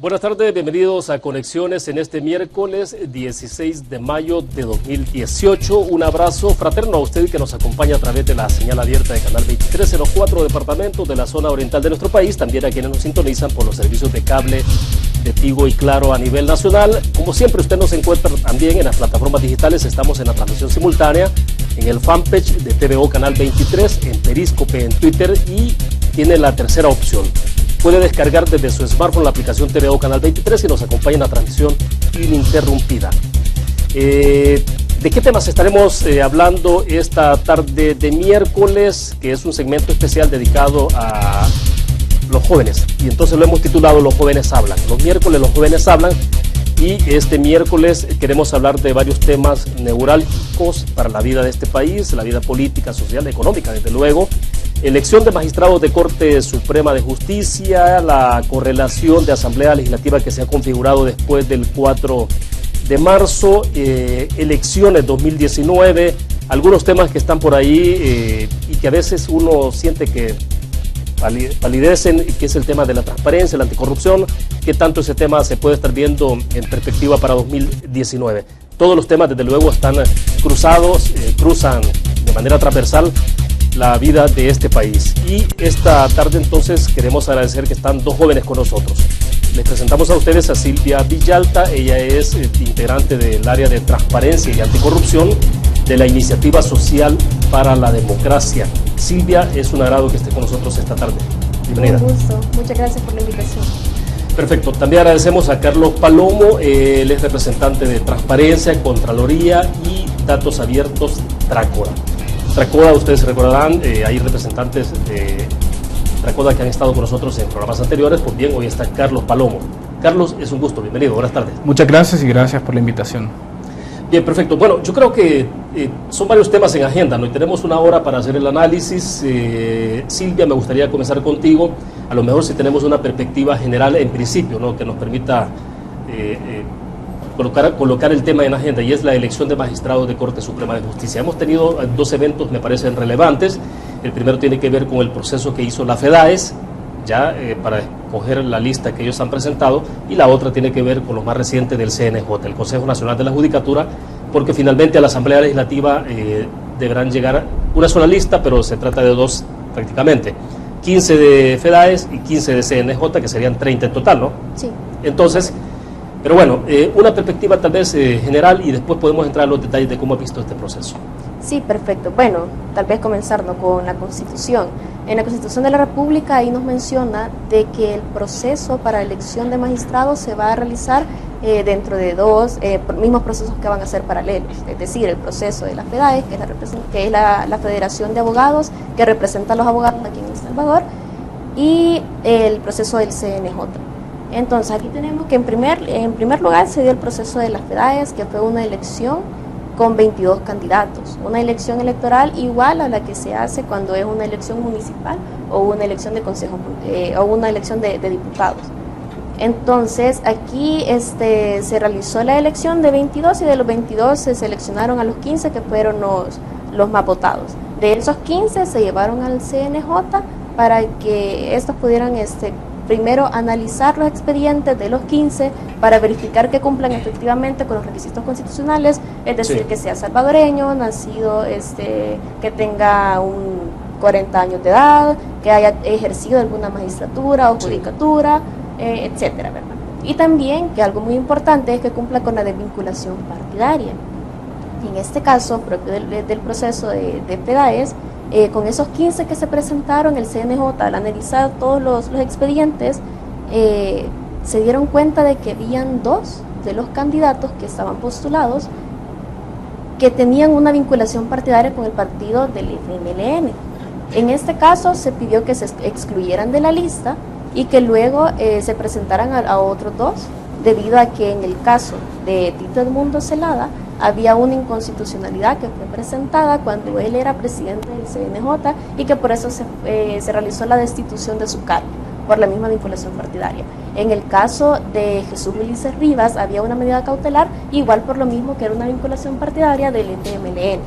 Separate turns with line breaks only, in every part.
Buenas tardes, bienvenidos a Conexiones en este miércoles 16 de mayo de 2018. Un abrazo fraterno a usted que nos acompaña a través de la señal abierta de Canal 23 en los 4 departamentos de la zona oriental de nuestro país, también a quienes nos sintonizan por los servicios de cable de Tigo y Claro a nivel nacional. Como siempre, usted nos encuentra también en las plataformas digitales. Estamos en la transmisión simultánea, en el fanpage de TVO Canal 23, en Periscope, en Twitter, y tiene la tercera opción. Puede descargar desde su smartphone la aplicación TVO Canal 23 y nos acompaña en la transmisión ininterrumpida. ¿De qué temas estaremos hablando esta tarde de miércoles? Que es un segmento especial dedicado a los jóvenes. Y entonces lo hemos titulado Los jóvenes hablan. Los miércoles los jóvenes hablan. Y este miércoles queremos hablar de varios temas neurálgicos para la vida de este país, la vida política, social, económica, desde luego. Elección de magistrados de Corte Suprema de Justicia, la correlación de Asamblea Legislativa que se ha configurado después del 4 de marzo, elecciones 2019, algunos temas que están por ahí y que a veces uno siente que palidecen, que es el tema de la transparencia, la anticorrupción, qué tanto ese tema se puede estar viendo en perspectiva para 2019. Todos los temas, desde luego, están cruzados, cruzan de manera transversal la vida de este país. Y esta tarde entonces queremos agradecer que están dos jóvenes con nosotros. Les presentamos a ustedes a Silvia Villalta. Ella es integrante del área de transparencia y anticorrupción de la Iniciativa Social para la Democracia. Silvia, es un agrado que esté con nosotros esta tarde. Bienvenida.
Un gusto, muchas gracias por la invitación.
Perfecto, también agradecemos a Carlos Palomo, él es representante de Transparencia, Contraloría y Datos Abiertos, Tracoda. Tracoda, ustedes recordarán, hay representantes de Tracoda que han estado con nosotros en programas anteriores. Pues bien, hoy está Carlos Palomo. Carlos, es un gusto, bienvenido, buenas tardes.
Muchas gracias y gracias por la invitación.
Bien, perfecto. Bueno, yo creo que son varios temas en agenda, ¿no? Y tenemos una hora para hacer el análisis. Silvia, me gustaría comenzar contigo, a lo mejor si tenemos una perspectiva general en principio, ¿no? Que nos permita colocar el tema en agenda, y es la elección de magistrados de Corte Suprema de Justicia. Hemos tenido dos eventos, me parecen relevantes. El primero tiene que ver con el proceso que hizo la FEDAES, ya para escoger la lista que ellos han presentado, y la otra tiene que ver con lo más reciente del CNJ, el Consejo Nacional de la Judicatura, porque finalmente a la Asamblea Legislativa deberán llegar una sola lista, pero se trata de dos prácticamente, 15 de FEDAES y 15 de CNJ, que serían 30 en total, ¿no?
Sí.
Entonces, pero bueno, una perspectiva tal vez general, y después podemos entrar en los detalles de cómo ha visto este proceso.
Sí, perfecto. Bueno, tal vez comenzando con la Constitución. En la Constitución de la República ahí nos menciona de que el proceso para elección de magistrados se va a realizar dentro de dos mismos procesos que van a ser paralelos, es decir, el proceso de la FEDAES, que es la Federación de Abogados que representa a los abogados aquí en El Salvador, y el proceso del CNJ. Entonces aquí tenemos que en primer lugar se dio el proceso de las FEDAES, que fue una elección con 22 candidatos, una elección electoral igual a la que se hace cuando es una elección municipal o una elección de consejo o una elección de diputados. Entonces aquí se realizó la elección de 22 y de los 22 se seleccionaron a los 15 que fueron los más votados. De esos 15 se llevaron al CNJ para que estos pudieran primero analizar los expedientes de los 15 para verificar que cumplan efectivamente con los requisitos constitucionales, es decir, sí, que sea salvadoreño, nacido, que tenga 40 años de edad, que haya ejercido alguna magistratura o judicatura, etcétera, ¿verdad? Y también, que algo muy importante es que cumpla con la desvinculación partidaria. En este caso, propio del proceso de FEDAES, con esos 15 que se presentaron, el CNJ, al analizar todos los expedientes, se dieron cuenta de que habían dos de los candidatos que estaban postulados que tenían una vinculación partidaria con el partido del FMLN. En este caso se pidió que se excluyeran de la lista y que luego se presentaran a otros dos, debido a que en el caso de Tito Edmundo Celada había una inconstitucionalidad que fue presentada cuando él era presidente del CNJ y que por eso se realizó la destitución de su cargo por la misma vinculación partidaria. En el caso de Jesús Ulises Rivas había una medida cautelar igual por lo mismo que era una vinculación partidaria del FMLN.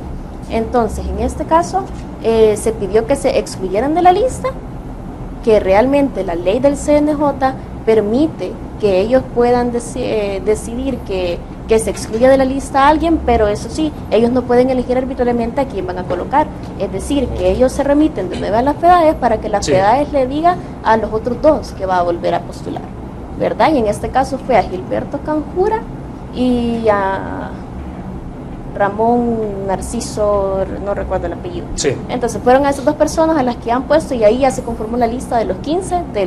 Entonces, en este caso se pidió que se excluyeran de la lista, que realmente la ley del CNJ permite que ellos puedan decidir que se excluya de la lista a alguien, pero eso sí, ellos no pueden elegir arbitrariamente a quién van a colocar. Es decir, que ellos se remiten de nuevo a las FEDAES para que la FEDAES le diga a los otros dos que va a volver a postular, ¿verdad? Y en este caso fue a Gilberto Canjura y a Ramón Narciso, no recuerdo el apellido.
Sí.
Entonces fueron a esas dos personas a las que han puesto y ahí ya se conformó la lista de los 15 de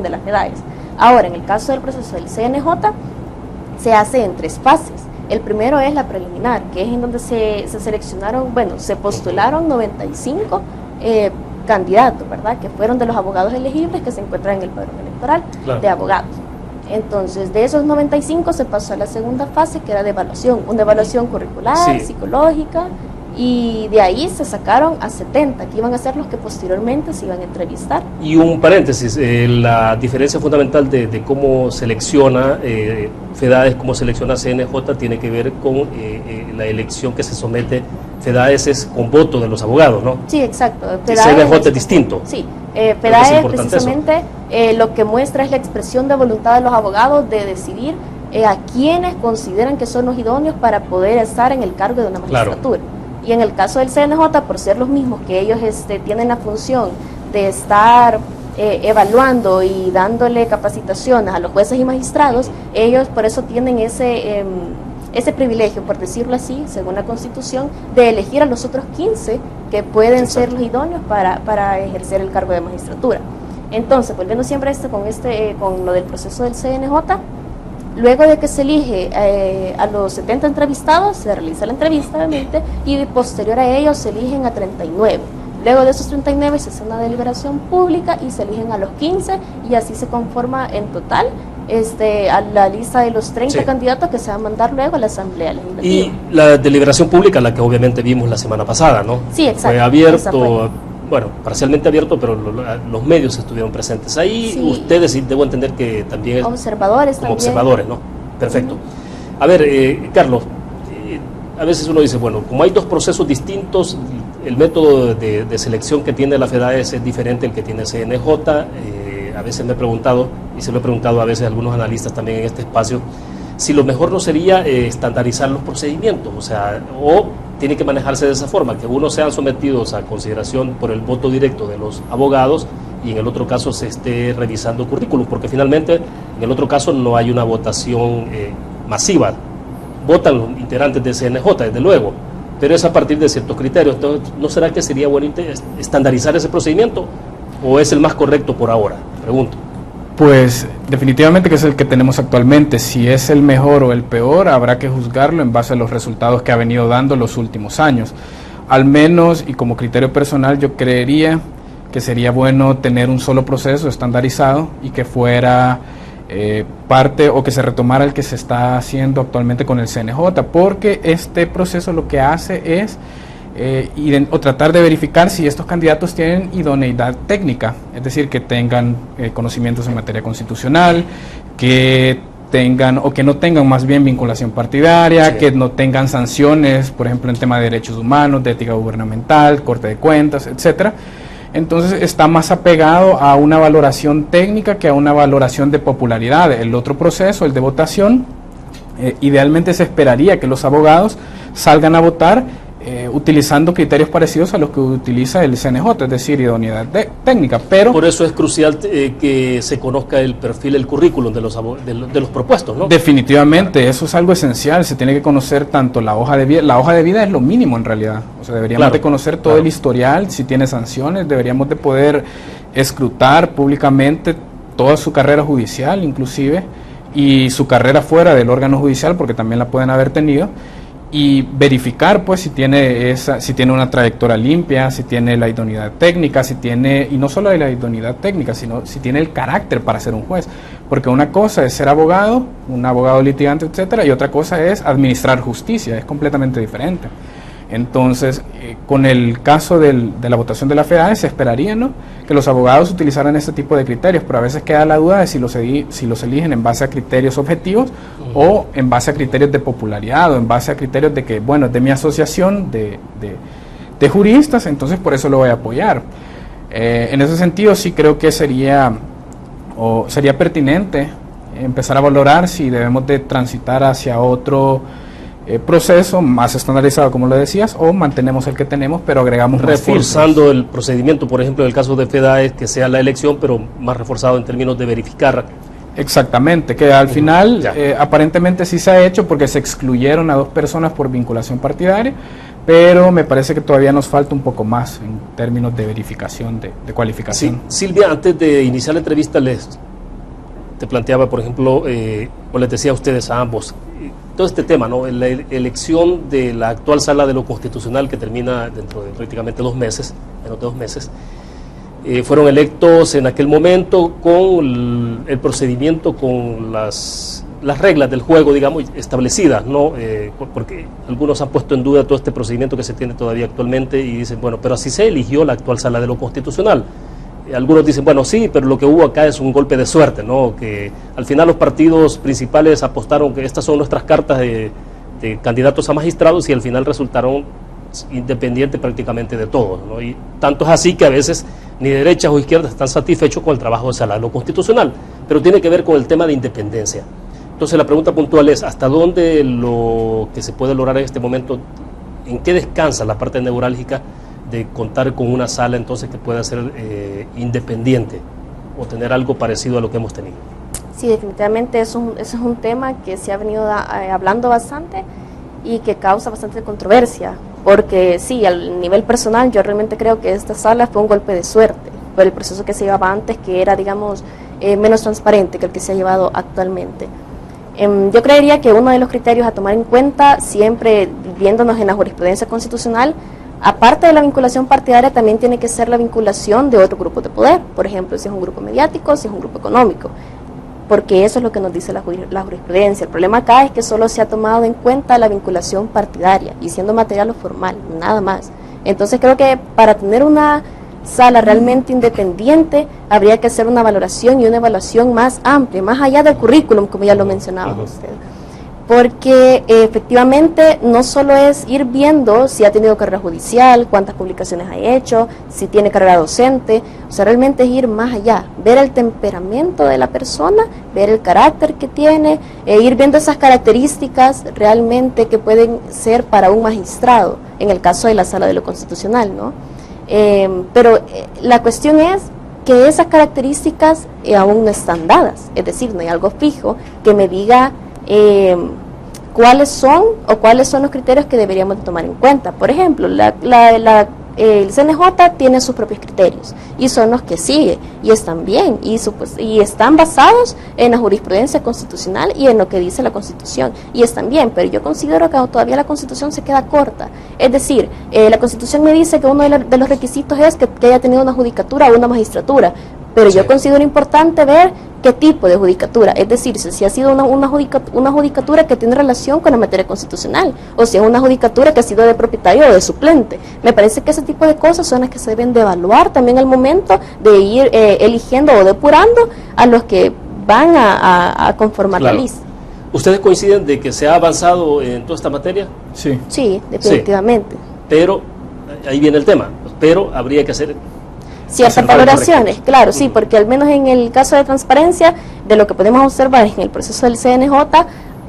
las FEDAES. Ahora, en el caso del proceso del CNJ, se hace en 3 fases. El primero es la preliminar, que es en donde se seleccionaron, se postularon 95 candidatos, ¿verdad? Que fueron de los abogados elegibles que se encuentran en el padrón electoral de abogados. Entonces, de esos 95 se pasó a la segunda fase, que era de evaluación, una evaluación curricular, psicológica, y de ahí se sacaron a 70, que iban a ser los que posteriormente se iban a entrevistar.
Y un paréntesis, la diferencia fundamental de cómo selecciona FEDAES, cómo selecciona CNJ, tiene que ver con la elección que se somete. FEDAES es con voto de los abogados, ¿no?
Sí, exacto.
CNJ es distinto.
Sí, FEDAES precisamente lo que muestra es la expresión de voluntad de los abogados de decidir a quienes consideran que son los idóneos para poder estar en el cargo de una magistratura. Claro. Y en el caso del CNJ, por ser los mismos que ellos tienen la función de estar evaluando y dándole capacitaciones a los jueces y magistrados, ellos por eso tienen ese privilegio, por decirlo así, según la Constitución, de elegir a los otros 15 que pueden ser los idóneos para ejercer el cargo de magistratura. Entonces, volviendo siempre a con lo del proceso del CNJ, luego de que se elige a los 70 entrevistados, se realiza la entrevista, obviamente, y posterior a ellos se eligen a 39. Luego de esos 39 se hace una deliberación pública y se eligen a los 15, y así se conforma en total a la lista de los 30 candidatos que se va a mandar luego a la Asamblea Legislativa. Y
la deliberación pública, la que obviamente vimos la semana pasada, ¿no?
Sí, exacto.
Fue abierto, parcialmente abierto, pero los medios estuvieron presentes ahí. Sí. Ustedes, debo entender que también...
Observadores
como
también.
Observadores, ¿no? Perfecto. A ver, Carlos, a veces uno dice, como hay dos procesos distintos, el método de selección que tiene la FEDAES es diferente al que tiene CNJ. A veces me he preguntado, y se lo he preguntado a veces a algunos analistas también en este espacio, si lo mejor no sería estandarizar los procedimientos, o tiene que manejarse de esa forma, que unos sean sometidos a consideración por el voto directo de los abogados y en el otro caso se esté revisando currículum, porque finalmente en el otro caso no hay una votación masiva. Votan los integrantes de CNJ, desde luego, pero es a partir de ciertos criterios. Entonces, ¿no será que sería bueno estandarizar ese procedimiento o es el más correcto por ahora? Pregunto.
Pues definitivamente que es el que tenemos actualmente. Si es el mejor o el peor, habrá que juzgarlo en base a los resultados que ha venido dando los últimos años. Al menos, y como criterio personal, yo creería que sería bueno tener un solo proceso estandarizado y que fuera parte o que se retomara el que se está haciendo actualmente con el CNJ, porque este proceso lo que hace es tratar de verificar si estos candidatos tienen idoneidad técnica, es decir, que tengan conocimientos en materia constitucional, que tengan o que no tengan más bien vinculación partidaria, que no tengan sanciones, por ejemplo, en tema de derechos humanos, de ética gubernamental, corte de cuentas, etcétera. Entonces está más apegado a una valoración técnica que a una valoración de popularidad. El otro proceso, el de votación, idealmente se esperaría que los abogados salgan a votar utilizando criterios parecidos a los que utiliza el CNJ, es decir, idoneidad técnica, pero... Por
eso es crucial que se conozca el perfil, el currículum de los propuestos, ¿no?
Definitivamente, eso es algo esencial, se tiene que conocer tanto la hoja de vida. La hoja de vida es lo mínimo en realidad, deberíamos de conocer todo el historial, si tiene sanciones, deberíamos de poder escrutar públicamente toda su carrera judicial inclusive, y su carrera fuera del órgano judicial, porque también la pueden haber tenido, y verificar pues si tiene una trayectoria limpia, si tiene la idoneidad técnica, y no solo la idoneidad técnica, sino si tiene el carácter para ser un juez, porque una cosa es ser abogado, un abogado litigante, etcétera, y otra cosa es administrar justicia, es completamente diferente. Entonces, con el caso de la votación de la FEDAES, se esperaría, ¿no?, que los abogados utilizaran este tipo de criterios, pero a veces queda la duda de si los eligen en base a criterios objetivos o en base a criterios de popularidad o en base a criterios de que, es de mi asociación de juristas, entonces por eso lo voy a apoyar. En ese sentido sí creo que sería o sería pertinente empezar a valorar si debemos de transitar hacia otro proceso más estandarizado, como lo decías, o mantenemos el que tenemos, pero agregamos más
reforzando el procedimiento, por ejemplo, en el caso de FEDAE, que sea la elección, pero más reforzado en términos de verificar.
Exactamente, que al final aparentemente sí se ha hecho porque se excluyeron a 2 personas por vinculación partidaria, pero me parece que todavía nos falta un poco más en términos de verificación, de cualificación.
Sí, Silvia, antes de iniciar la entrevista te planteaba, por ejemplo, o les decía a ustedes, a ambos, todo este tema, ¿no? La elección de la actual Sala de lo Constitucional, que termina dentro de prácticamente 2 meses, menos de 2 meses, fueron electos en aquel momento con el procedimiento, con las reglas del juego, digamos, establecidas, ¿no? Porque algunos han puesto en duda todo este procedimiento que se tiene todavía actualmente y dicen, bueno, pero así se eligió la actual Sala de lo Constitucional. Algunos dicen, bueno, sí, pero lo que hubo acá es un golpe de suerte, ¿no? Que al final los partidos principales apostaron que estas son nuestras cartas de candidatos a magistrados y al final resultaron independientes prácticamente de todos, ¿no? Y tanto es así que a veces ni derechas o izquierdas están satisfechos con el trabajo de Sala de lo Constitucional, pero tiene que ver con el tema de independencia. Entonces la pregunta puntual es, ¿hasta dónde lo que se puede lograr en este momento, en qué descansa la parte neurálgica de contar con una sala entonces que pueda ser independiente o tener algo parecido a lo que hemos tenido?
Sí, definitivamente eso es un tema que se ha venido hablando bastante y que causa bastante controversia, porque sí, al nivel personal yo realmente creo que esta sala fue un golpe de suerte por el proceso que se llevaba antes, que era, digamos, menos transparente que el que se ha llevado actualmente. Yo creería que uno de los criterios a tomar en cuenta, siempre viéndonos en la jurisprudencia constitucional, aparte de la vinculación partidaria, también tiene que ser la vinculación de otro grupo de poder, por ejemplo, si es un grupo mediático, si es un grupo económico, porque eso es lo que nos dice la jurisprudencia. El problema acá es que solo se ha tomado en cuenta la vinculación partidaria, y siendo material o formal, nada más. Entonces creo que para tener una sala realmente independiente, habría que hacer una valoración y una evaluación más amplia, más allá del currículum, como ya lo mencionaba usted. Porque efectivamente no solo es ir viendo si ha tenido carrera judicial, cuántas publicaciones ha hecho, si tiene carrera docente, o sea, realmente es ir más allá, ver el temperamento de la persona, ver el carácter que tiene, ir viendo esas características realmente que pueden ser para un magistrado, en el caso de la Sala de lo Constitucional, ¿no? Pero la cuestión es que esas características aún no están dadas, es decir, no hay algo fijo que me diga cuáles son los criterios que deberíamos de tomar en cuenta. Por ejemplo, el CNJ tiene sus propios criterios y son los que sigue y están bien y están basados en la jurisprudencia constitucional y en lo que dice la Constitución y están bien, pero yo considero que todavía la Constitución se queda corta. Es decir, la Constitución me dice que uno de los requisitos es que haya tenido una judicatura o una magistratura, pero yo considero importante ver qué tipo de judicatura, es decir, si ha sido una judicatura que tiene relación con la materia constitucional, o si es una judicatura que ha sido de propietario o de suplente. Me parece que ese tipo de cosas son las que se deben de evaluar también al momento de ir eligiendo o depurando a los que van a conformar la lista.
¿Ustedes coinciden de que se ha avanzado en toda esta materia?
Sí.
Sí, definitivamente.
Sí. Pero, ahí viene el tema, pero habría que hacer
ciertas valoraciones, claro, sí, porque al menos en el caso de transparencia, de lo que podemos observar en el proceso del CNJ,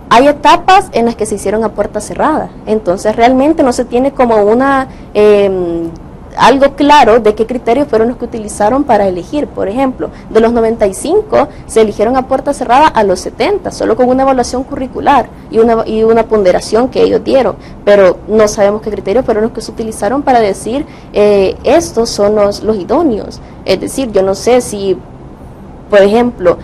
hay etapas en las que se hicieron a puerta cerrada, entonces realmente no se tiene como algo claro de qué criterios fueron los que utilizaron para elegir. Por ejemplo, de los 95 se eligieron a puerta cerrada a los 70, solo con una evaluación curricular y una ponderación que ellos dieron, pero no sabemos qué criterios fueron los que se utilizaron para decir estos son los idóneos. Es decir, yo no sé si, por ejemplo,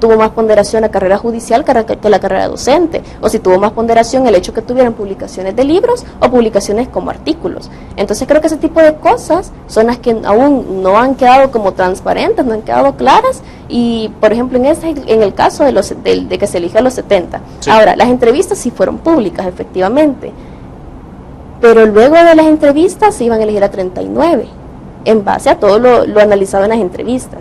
tuvo más ponderación la carrera judicial que la carrera docente, o si tuvo más ponderación el hecho que tuvieran publicaciones de libros o publicaciones como artículos. Entonces creo que ese tipo de cosas son las que aún no han quedado como transparentes, no han quedado claras, y por ejemplo en el caso de que se eligió a los 70. Sí. Ahora, las entrevistas sí fueron públicas, efectivamente, pero luego de las entrevistas se iban a elegir a 39, en base a todo lo analizado en las entrevistas.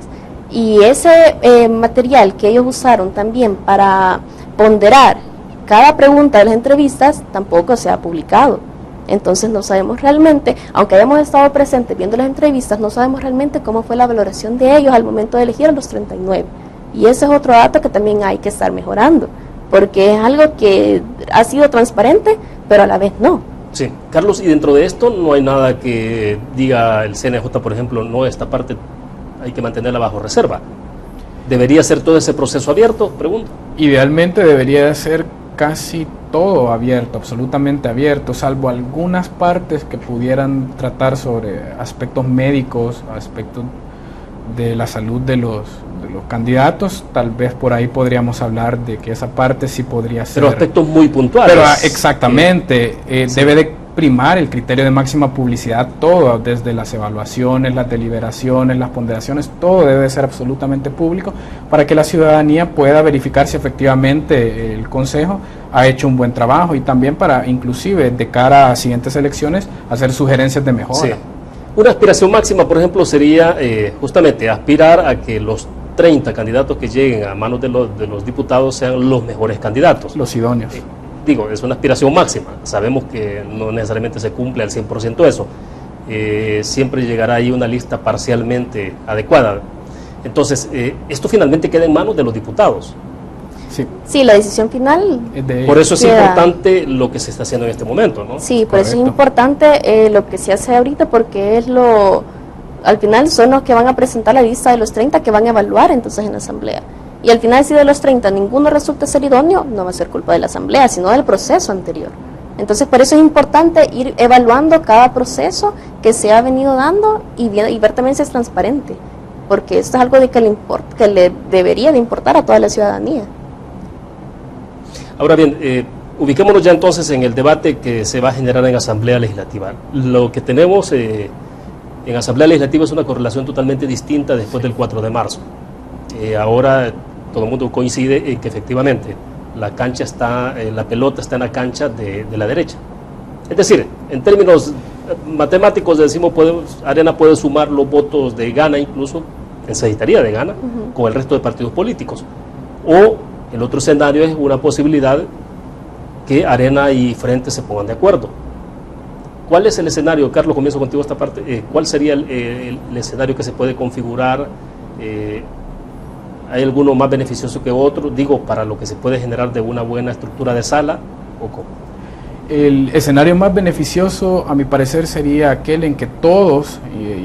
Y ese material que ellos usaron también para ponderar cada pregunta de las entrevistas tampoco se ha publicado. Entonces no sabemos realmente, aunque hayamos estado presentes viendo las entrevistas, no sabemos realmente cómo fue la valoración de ellos al momento de elegir a los 39. Y ese es otro dato que también hay que estar mejorando, porque es algo que ha sido transparente, pero a la vez no.
Sí, Carlos, y dentro de esto no hay nada que diga el CNJ, por ejemplo, no, esta parte hay que mantenerla bajo reserva. ¿Debería ser todo ese proceso abierto? Pregunto.
Idealmente debería ser casi todo abierto, absolutamente abierto, salvo algunas partes que pudieran tratar sobre aspectos médicos, aspectos de la salud de los candidatos. Tal vez por ahí podríamos hablar de que esa parte sí podría ser.
Pero aspectos muy puntuales.
Pero exactamente,
sí.
Debe de primar el criterio de máxima publicidad, todo, desde las evaluaciones, las deliberaciones, las ponderaciones, todo debe ser absolutamente público para que la ciudadanía pueda verificar si efectivamente el Consejo ha hecho un buen trabajo, y también para, inclusive, de cara a siguientes elecciones, hacer sugerencias de mejora.
Sí. Una aspiración máxima, por ejemplo, sería justamente aspirar a que los 30 candidatos que lleguen a manos de los diputados sean los mejores candidatos.
Los idóneos.
Digo, es una aspiración máxima. Sabemos que no necesariamente se cumple al 100% eso. Siempre llegará ahí una lista parcialmente adecuada. Entonces, esto finalmente queda en manos de los diputados.
Sí, la decisión final.
Por eso es importante lo que se está haciendo en este momento, ¿no?
Sí, por eso es importante lo que se hace ahorita, porque es al final son los que van a presentar la lista de los 30 que van a evaluar entonces en la asamblea. Y al final, si de los 30 ninguno resulta ser idóneo, no va a ser culpa de la asamblea, sino del proceso anterior. Entonces, por eso es importante ir evaluando cada proceso que se ha venido dando y ver también si es transparente, porque esto es algo de que le debería de importar a toda la ciudadanía.
Ahora bien, ubiquémonos ya entonces en el debate que se va a generar en Asamblea Legislativa. Lo que tenemos en Asamblea Legislativa es una correlación totalmente distinta después del 4 de marzo. Ahora todo el mundo coincide en que efectivamente la cancha la pelota está en la cancha de la derecha. Es decir, en términos matemáticos decimos, Arena puede sumar los votos de Gana, incluso necesitaría de Gana, con el resto de partidos políticos. O el otro escenario es una posibilidad que Arena y Frente se pongan de acuerdo. ¿Cuál es el escenario? Carlos, comienzo contigo esta parte. ¿Cuál sería el escenario que se puede configurar? ¿Hay alguno más beneficioso que otro? Digo, para lo que se puede generar de una buena estructura de sala, ¿o cómo?
El escenario más beneficioso, a mi parecer, sería aquel en que todos,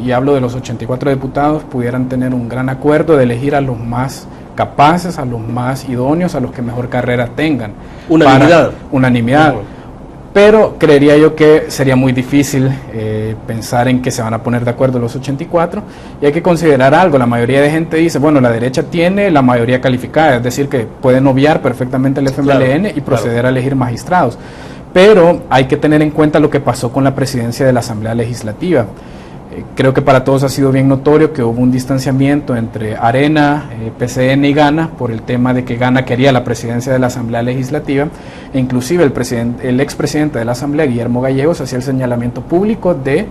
y hablo de los 84 diputados, pudieran tener un gran acuerdo de elegir a los más capaces, a los más idóneos, a los que mejor carrera tengan.
Unanimidad.
Unanimidad. Pero creería yo que sería muy difícil pensar en que se van a poner de acuerdo los 84, y hay que considerar algo. La mayoría de gente dice, bueno, la derecha tiene la mayoría calificada, es decir, que pueden obviar perfectamente el FMLN y proceder a elegir magistrados. Pero hay que tener en cuenta lo que pasó con la presidencia de la Asamblea Legislativa. Creo que para todos ha sido bien notorio que hubo un distanciamiento entre Arena, PCN y Gana por el tema de que Gana quería la presidencia de la Asamblea Legislativa, e inclusive el expresidente de la Asamblea, Guillermo Gallegos, hacía el señalamiento público de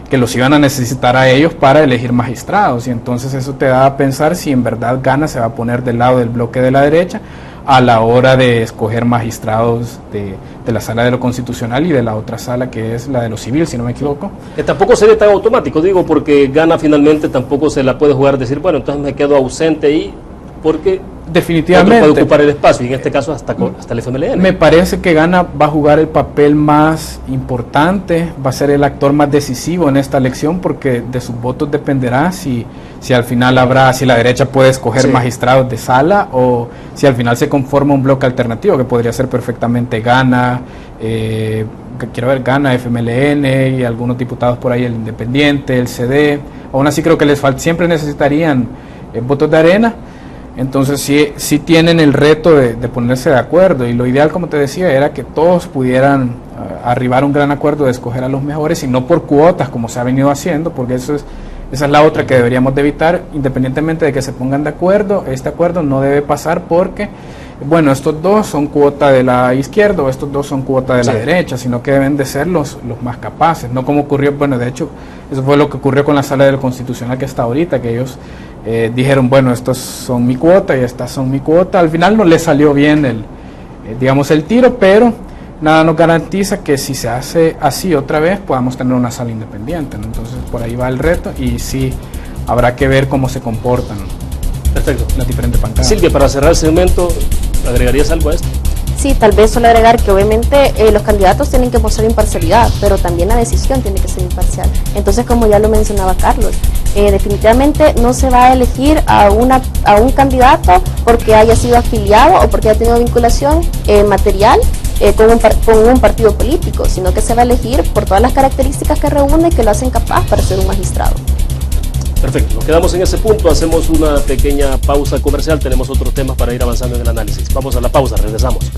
que los iban a necesitar a ellos para elegir magistrados, y entonces eso te da a pensar si en verdad Gana se va a poner del lado del bloque de la derecha a la hora de escoger magistrados de la sala de lo constitucional y de la otra sala que es la de lo civil, si no me equivoco.
Que tampoco sería tan automático, digo, porque Gana finalmente tampoco se la puede jugar, decir, bueno, entonces me quedo ausente ahí, porque
definitivamente
otro puede ocupar el espacio, y en este caso hasta el FMLN.
Me parece que Gana va a jugar el papel más importante, va a ser el actor más decisivo en esta elección, porque de sus votos dependerá si al final si la derecha puede escoger magistrados de sala, o si al final se conforma un bloque alternativo, que podría ser perfectamente Gana, Gana, FMLN y algunos diputados por ahí, el Independiente, el CD. Aún así creo que siempre necesitarían votos de Arena. Entonces sí tienen el reto de ponerse de acuerdo, y lo ideal, como te decía, era que todos pudieran arribar a un gran acuerdo de escoger a los mejores, y no por cuotas como se ha venido haciendo, porque esa es la otra que deberíamos de evitar. Independientemente de que se pongan de acuerdo, este acuerdo no debe pasar porque, bueno, estos dos son cuota de la izquierda o estos dos son cuota de la derecha, sino que deben de ser los más capaces, no como ocurrió, bueno, de hecho, eso fue lo que ocurrió con la sala del Constitucional que está ahorita, que ellos dijeron, bueno, estos son mi cuota y estas son mi cuota. Al final no les salió bien el tiro, pero nada nos garantiza que si se hace así otra vez podamos tener una sala independiente, ¿no? Entonces por ahí va el reto y sí, habrá que ver cómo se comportan.
Perfecto.
Las diferentes bancadas.
Silvia, para cerrar el segmento, ¿agregarías algo a esto?
Sí, tal vez solo agregar que obviamente los candidatos tienen que mostrar imparcialidad, pero también la decisión tiene que ser imparcial. Entonces, como ya lo mencionaba Carlos, definitivamente no se va a elegir a un candidato porque haya sido afiliado o porque haya tenido vinculación material con un partido político, sino que se va a elegir por todas las características que reúne que lo hacen capaz para ser un magistrado.
Perfecto, nos quedamos en ese punto, hacemos una pequeña pausa comercial, tenemos otros temas para ir avanzando en el análisis. Vamos a la pausa, regresamos.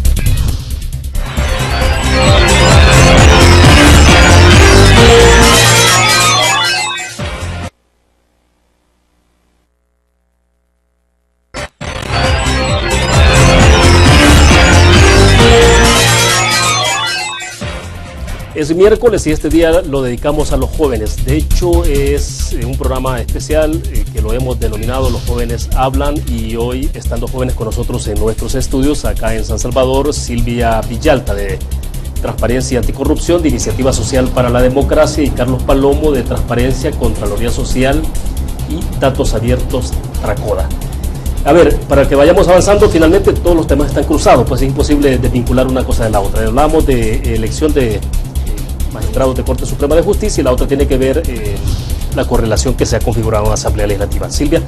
Es miércoles y este día lo dedicamos a los jóvenes. De hecho, es un programa especial que lo hemos denominado Los Jóvenes Hablan, y hoy están dos jóvenes con nosotros en nuestros estudios acá en San Salvador: Silvia Villalta, de Transparencia y Anticorrupción, de Iniciativa Social para la Democracia, y Carlos Palomo, de Transparencia, Contraloría Social y Datos Abiertos, Tracoda. A ver, para que vayamos avanzando, finalmente todos los temas están cruzados, pues es imposible desvincular una cosa de la otra. Hablamos de elección de magistrados de Corte Suprema de Justicia, y la otra tiene que ver la correlación que se ha configurado en la Asamblea Legislativa. Silvia,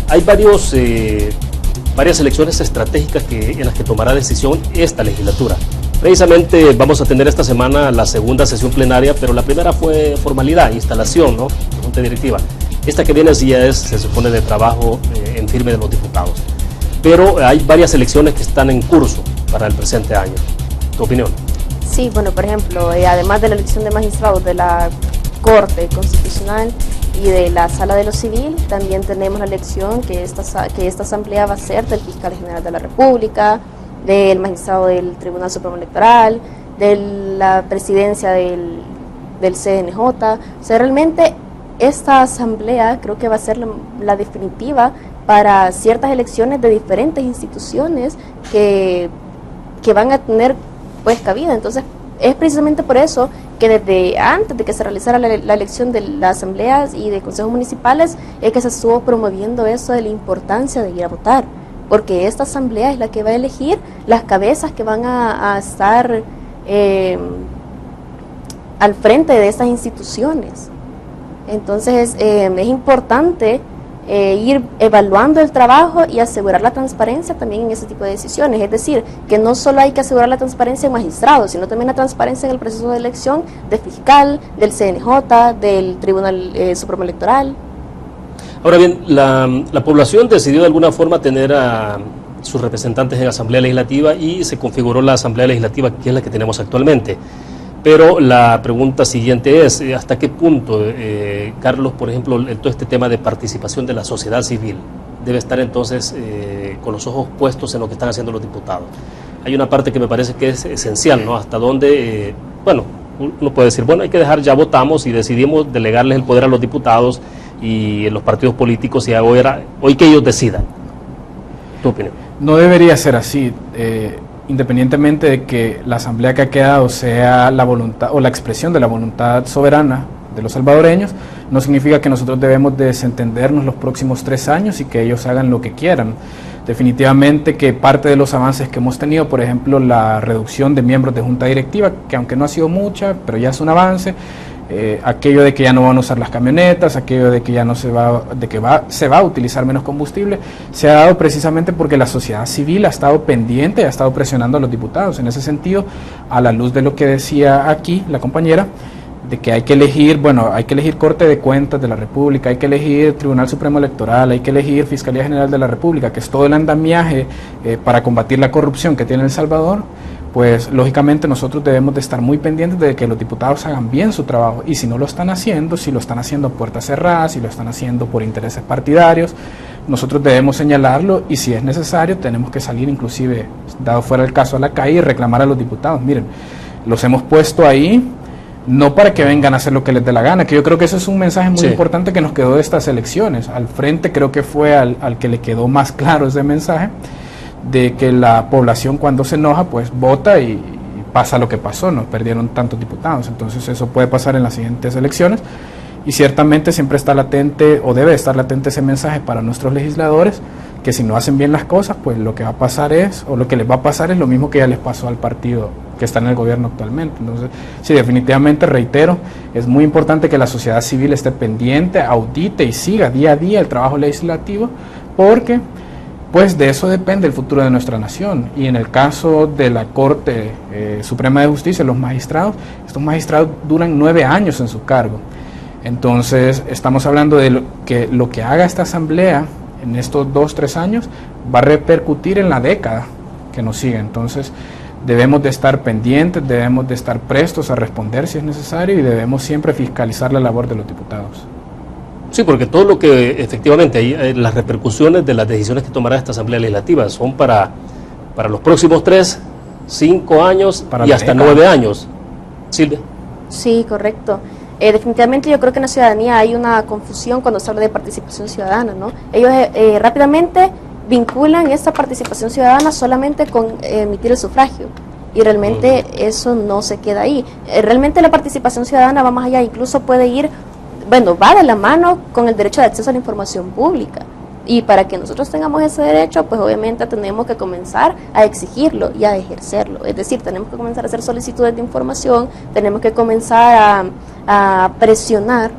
hay varias elecciones estratégicas en las que tomará decisión esta legislatura. Precisamente vamos a tener esta semana la segunda sesión plenaria, pero la primera fue formalidad, instalación, ¿no? Junta directiva. Esta que viene sí ya se supone de trabajo en firme de los diputados. Pero hay varias elecciones que están en curso para el presente año. ¿Tu opinión?
Sí, bueno, por ejemplo, además de la elección de magistrados de la Corte Constitucional y de la Sala de lo Civil, también tenemos la elección que esta asamblea va a ser del Fiscal General de la República, del magistrado del Tribunal Supremo Electoral, de la presidencia del CNJ. O sea, realmente esta asamblea creo que va a ser la definitiva para ciertas elecciones de diferentes instituciones que van a tener pues cabida. Entonces es precisamente por eso que desde antes de que se realizara la elección de las asambleas y de consejos municipales es que se estuvo promoviendo eso de la importancia de ir a votar, porque esta asamblea es la que va a elegir las cabezas que van a estar al frente de estas instituciones. Entonces es importante ir evaluando el trabajo y asegurar la transparencia también en ese tipo de decisiones. Es decir, que no solo hay que asegurar la transparencia en magistrados, sino también la transparencia en el proceso de elección de fiscal, del CNJ, del Tribunal Supremo Electoral.
Ahora bien, la población decidió de alguna forma tener a sus representantes en la Asamblea Legislativa y se configuró la Asamblea Legislativa, que es la que tenemos actualmente. Pero la pregunta siguiente es, ¿hasta qué punto, Carlos, por ejemplo, todo este tema de participación de la sociedad civil debe estar entonces con los ojos puestos en lo que están haciendo los diputados? Hay una parte que me parece que es esencial, ¿no? Hasta dónde, bueno, uno puede decir, bueno, hay que dejar, ya votamos y decidimos delegarles el poder a los diputados y los partidos políticos, y hoy que ellos decidan. ¿Tu opinión?
No debería ser así. Independientemente de que la asamblea que ha quedado sea la voluntad o la expresión de la voluntad soberana de los salvadoreños, no significa que nosotros debemos desentendernos los próximos 3 años y que ellos hagan lo que quieran. Definitivamente que parte de los avances que hemos tenido, por ejemplo, la reducción de miembros de junta directiva, que aunque no ha sido mucha, pero ya es un avance. Aquello de que ya no van a usar las camionetas, aquello de que ya no se va a utilizar menos combustible, se ha dado precisamente porque la sociedad civil ha estado pendiente, ha estado presionando a los diputados. En ese sentido, a la luz de lo que decía aquí la compañera, de que hay que elegir Corte de Cuentas de la República, hay que elegir Tribunal Supremo Electoral, hay que elegir Fiscalía General de la República, que es todo el andamiaje para combatir la corrupción que tiene El Salvador. Pues lógicamente nosotros debemos de estar muy pendientes de que los diputados hagan bien su trabajo, y si no lo están haciendo, si lo están haciendo a puertas cerradas, si lo están haciendo por intereses partidarios, nosotros debemos señalarlo, y si es necesario tenemos que salir, inclusive, dado fuera el caso, a la calle y reclamar a los diputados. Miren, los hemos puesto ahí no para que vengan a hacer lo que les dé la gana, que yo creo que eso es un mensaje muy importante que nos quedó de estas elecciones. Al frente creo que fue al que le quedó más claro ese mensaje, de que la población cuando se enoja pues vota y pasa lo que pasó, no perdieron tantos diputados. Entonces eso puede pasar en las siguientes elecciones, y ciertamente siempre está latente, o debe estar latente ese mensaje para nuestros legisladores, que si no hacen bien las cosas, pues lo que va a pasar es, o lo que les va a pasar es lo mismo que ya les pasó al partido que está en el gobierno actualmente. Entonces, sí, definitivamente, reitero, es muy importante que la sociedad civil esté pendiente, audite y siga día a día el trabajo legislativo, porque pues de eso depende el futuro de nuestra nación. Y en el caso de la Corte Suprema de Justicia, los magistrados, estos magistrados duran 9 años en su cargo. Entonces, estamos hablando de lo que haga esta asamblea en estos 2-3 años va a repercutir en la década que nos sigue. Entonces, debemos de estar pendientes, debemos de estar prestos a responder si es necesario, y debemos siempre fiscalizar la labor de los diputados.
Sí, porque todo lo que efectivamente, las repercusiones de las decisiones que tomará esta Asamblea Legislativa son para los próximos 3, 5 años y hasta 9 años. Silvia.
Sí, correcto. Definitivamente yo creo que en la ciudadanía hay una confusión cuando se habla de participación ciudadana, ¿no? Ellos rápidamente vinculan esta participación ciudadana solamente con emitir el sufragio, y realmente eso no se queda ahí. Realmente la participación ciudadana va más allá, incluso puede ir, bueno, va de la mano con el derecho de acceso a la información pública. Y para que nosotros tengamos ese derecho, pues obviamente tenemos que comenzar a exigirlo y a ejercerlo. Es decir, tenemos que comenzar a hacer solicitudes de información, tenemos que comenzar a presionar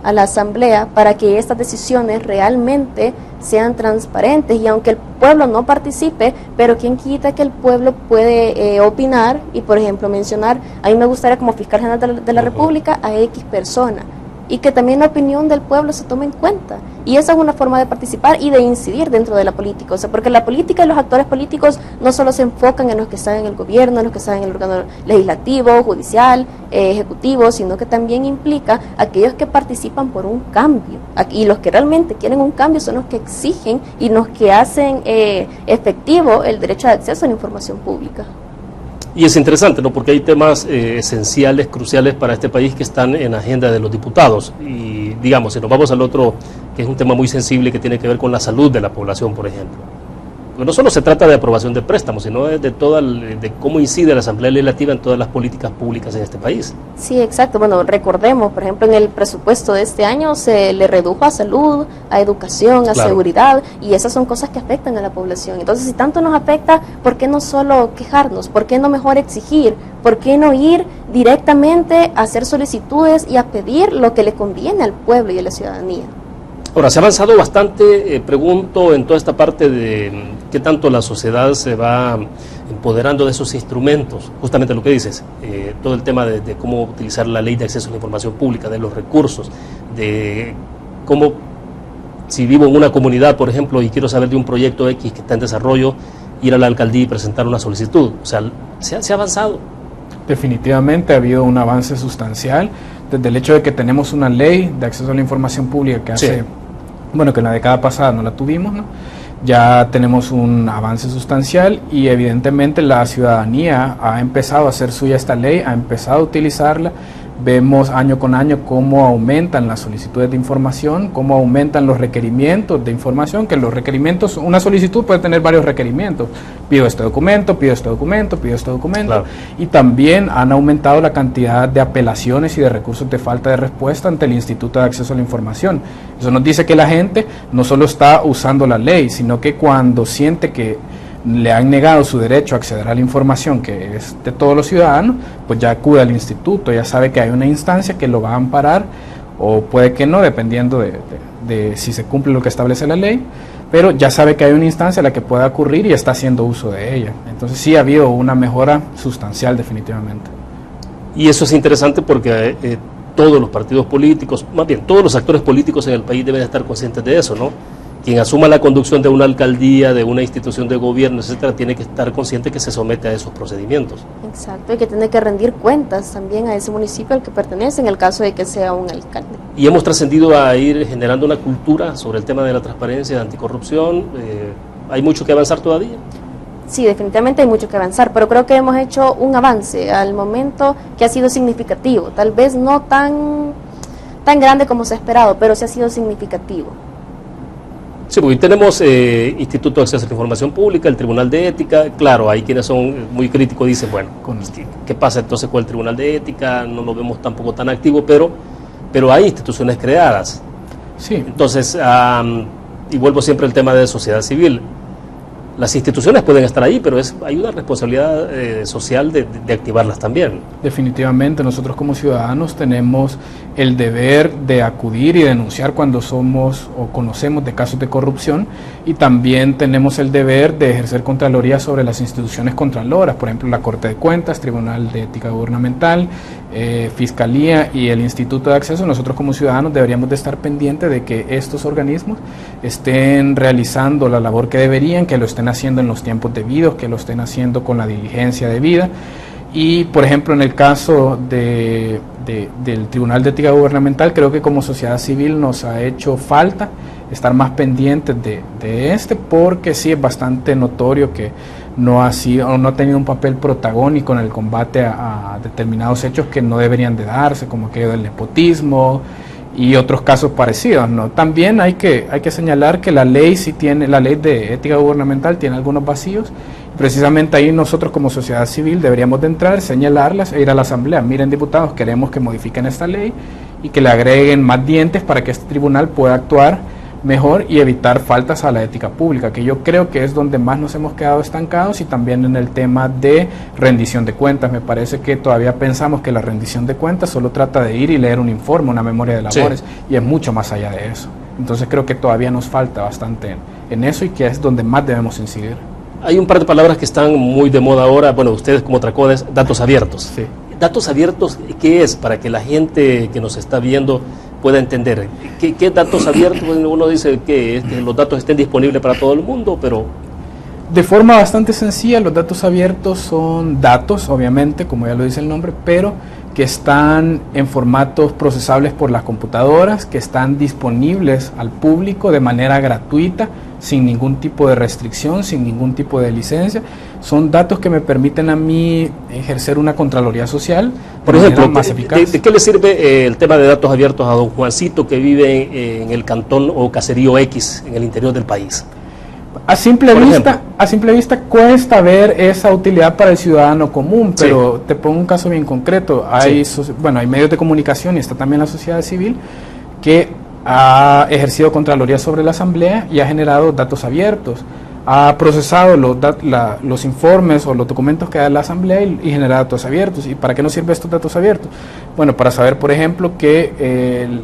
a la Asamblea para que estas decisiones realmente sean transparentes. Y aunque el pueblo no participe, pero quién quita que el pueblo puede opinar y, por ejemplo, mencionar, a mí me gustaría como fiscal general de la República a X persona, y que también la opinión del pueblo se tome en cuenta. Y esa es una forma de participar y de incidir dentro de la política. O sea, porque la política y los actores políticos no solo se enfocan en los que están en el gobierno, en los que están en el órgano legislativo, judicial, ejecutivo, sino que también implica aquellos que participan por un cambio. Y los que realmente quieren un cambio son los que exigen y los que hacen efectivo el derecho de acceso a la información pública.
Y es interesante, ¿no? Porque hay temas esenciales, cruciales para este país que están en la agenda de los diputados. Y digamos, si nos vamos al otro, que es un tema muy sensible que tiene que ver con la salud de la población, por ejemplo. Porque no solo se trata de aprobación de préstamos, sino de cómo incide la Asamblea Legislativa en todas las políticas públicas en este país.
Sí, exacto. Bueno, recordemos, por ejemplo, en el presupuesto de este año se le redujo a salud, a educación, a seguridad, y esas son cosas que afectan a la población. Entonces, si tanto nos afecta, ¿por qué no solo quejarnos? ¿Por qué no mejor exigir? ¿Por qué no ir directamente a hacer solicitudes y a pedir lo que le conviene al pueblo y a la ciudadanía?
Ahora, se ha avanzado bastante, pregunto, en toda esta parte de qué tanto la sociedad se va empoderando de esos instrumentos, justamente lo que dices, todo el tema de cómo utilizar la ley de acceso a la información pública, de los recursos, de cómo, si vivo en una comunidad, por ejemplo, y quiero saber de un proyecto X que está en desarrollo, ir a la alcaldía y presentar una solicitud. O sea, se ha avanzado.
Definitivamente ha habido un avance sustancial, desde el hecho de que tenemos una ley de acceso a la información pública que hace, bueno, que en la década pasada no la tuvimos, ¿no? Ya tenemos un avance sustancial, y evidentemente la ciudadanía ha empezado a hacer suya esta ley, ha empezado a utilizarla. Vemos año con año cómo aumentan las solicitudes de información, cómo aumentan los requerimientos de información, que los requerimientos, una solicitud puede tener varios requerimientos: pido este documento, pido este documento, pido este documento, claro. Y también han aumentado la cantidad de apelaciones y de recursos de falta de respuesta ante el Instituto de Acceso a la Información. Eso nos dice que la gente no solo está usando la ley, sino que cuando siente que le han negado su derecho a acceder a la información, que es de todos los ciudadanos, pues ya acude al instituto, ya sabe que hay una instancia que lo va a amparar, o puede que no, dependiendo de si se cumple lo que establece la ley, pero ya sabe que hay una instancia a la que puede ocurrir y está haciendo uso de ella. Entonces sí ha habido una mejora sustancial, definitivamente.
Y eso es interesante porque todos los partidos políticos, más bien todos los actores políticos en el país deben estar conscientes de eso, ¿no? Quien asuma la conducción de una alcaldía, de una institución de gobierno, etcétera, tiene que estar consciente que se somete a esos procedimientos.
Exacto, y que tiene que rendir cuentas también a ese municipio al que pertenece, en el caso de que sea un alcalde.
Y hemos trascendido a ir generando una cultura sobre el tema de la transparencia, de anticorrupción. ¿Hay mucho que avanzar todavía?
Sí, definitivamente hay mucho que avanzar, pero creo que hemos hecho un avance al momento que ha sido significativo, tal vez no tan grande como se ha esperado, pero sí ha sido significativo.
Sí, porque tenemos Instituto de Acceso a la Información Pública, el Tribunal de Ética, claro, hay quienes son muy críticos, dicen, bueno, ¿qué pasa entonces con el Tribunal de Ética? No lo vemos tampoco tan activo, pero hay instituciones creadas.
Sí.
Entonces, y vuelvo siempre al tema de sociedad civil. Las instituciones pueden estar ahí, pero hay una responsabilidad social de activarlas también.
Definitivamente, nosotros como ciudadanos tenemos el deber de acudir y denunciar cuando somos o conocemos de casos de corrupción, y también tenemos el deber de ejercer contraloría sobre las instituciones contraloras, por ejemplo la Corte de Cuentas, Tribunal de Ética Gubernamental, Fiscalía y el Instituto de Acceso. Nosotros como ciudadanos deberíamos de estar pendientes de que estos organismos estén realizando la labor que deberían, que lo estén haciendo en los tiempos debidos, que lo estén haciendo con la diligencia debida. Y por ejemplo en el caso del Tribunal de Ética Gubernamental, creo que como sociedad civil nos ha hecho falta estar más pendientes de porque sí es bastante notorio que no ha tenido un papel protagónico en el combate a determinados hechos que no deberían de darse, como aquello del nepotismo y otros casos parecidos, ¿no? También hay que señalar que la ley de ética gubernamental tiene algunos vacíos. Precisamente ahí nosotros como sociedad civil deberíamos de entrar, señalarlas e ir a la asamblea. Miren, diputados, queremos que modifiquen esta ley y que le agreguen más dientes para que este tribunal pueda actuar mejor y evitar faltas a la ética pública, que yo creo que es donde más nos hemos quedado estancados, y también en el tema de rendición de cuentas. Me parece que todavía pensamos que la rendición de cuentas solo trata de ir y leer un informe, una memoria de labores, y es mucho más allá de eso. Entonces creo que todavía nos falta bastante en eso, y que es donde más debemos incidir.
Hay un par de palabras que están muy de moda ahora, bueno, ustedes como Tracodes, datos abiertos.
Sí.
Datos abiertos, ¿qué es? Para que la gente que nos está viendo pueda entender. ¿Qué datos abiertos? Uno dice que los datos estén disponibles para todo el mundo, pero...
De forma bastante sencilla, los datos abiertos son datos, obviamente, como ya lo dice el nombre, pero que están en formatos procesables por las computadoras, que están disponibles al público de manera gratuita, sin ningún tipo de restricción, sin ningún tipo de licencia. Son datos que me permiten a mí ejercer una contraloría social.
Por ejemplo, ¿de qué le sirve el tema de datos abiertos a don Juancito que vive en el cantón o caserío X en el interior del país?
A simple vista cuesta ver esa utilidad para el ciudadano común, pero sí. Te pongo un caso bien concreto. Hay medios de comunicación, y está también la sociedad civil, que ha ejercido contraloría sobre la asamblea y ha generado datos abiertos. Ha procesado los informes o los documentos que da la asamblea y genera datos abiertos. ¿Y para qué nos sirve estos datos abiertos? Bueno, para saber, por ejemplo, que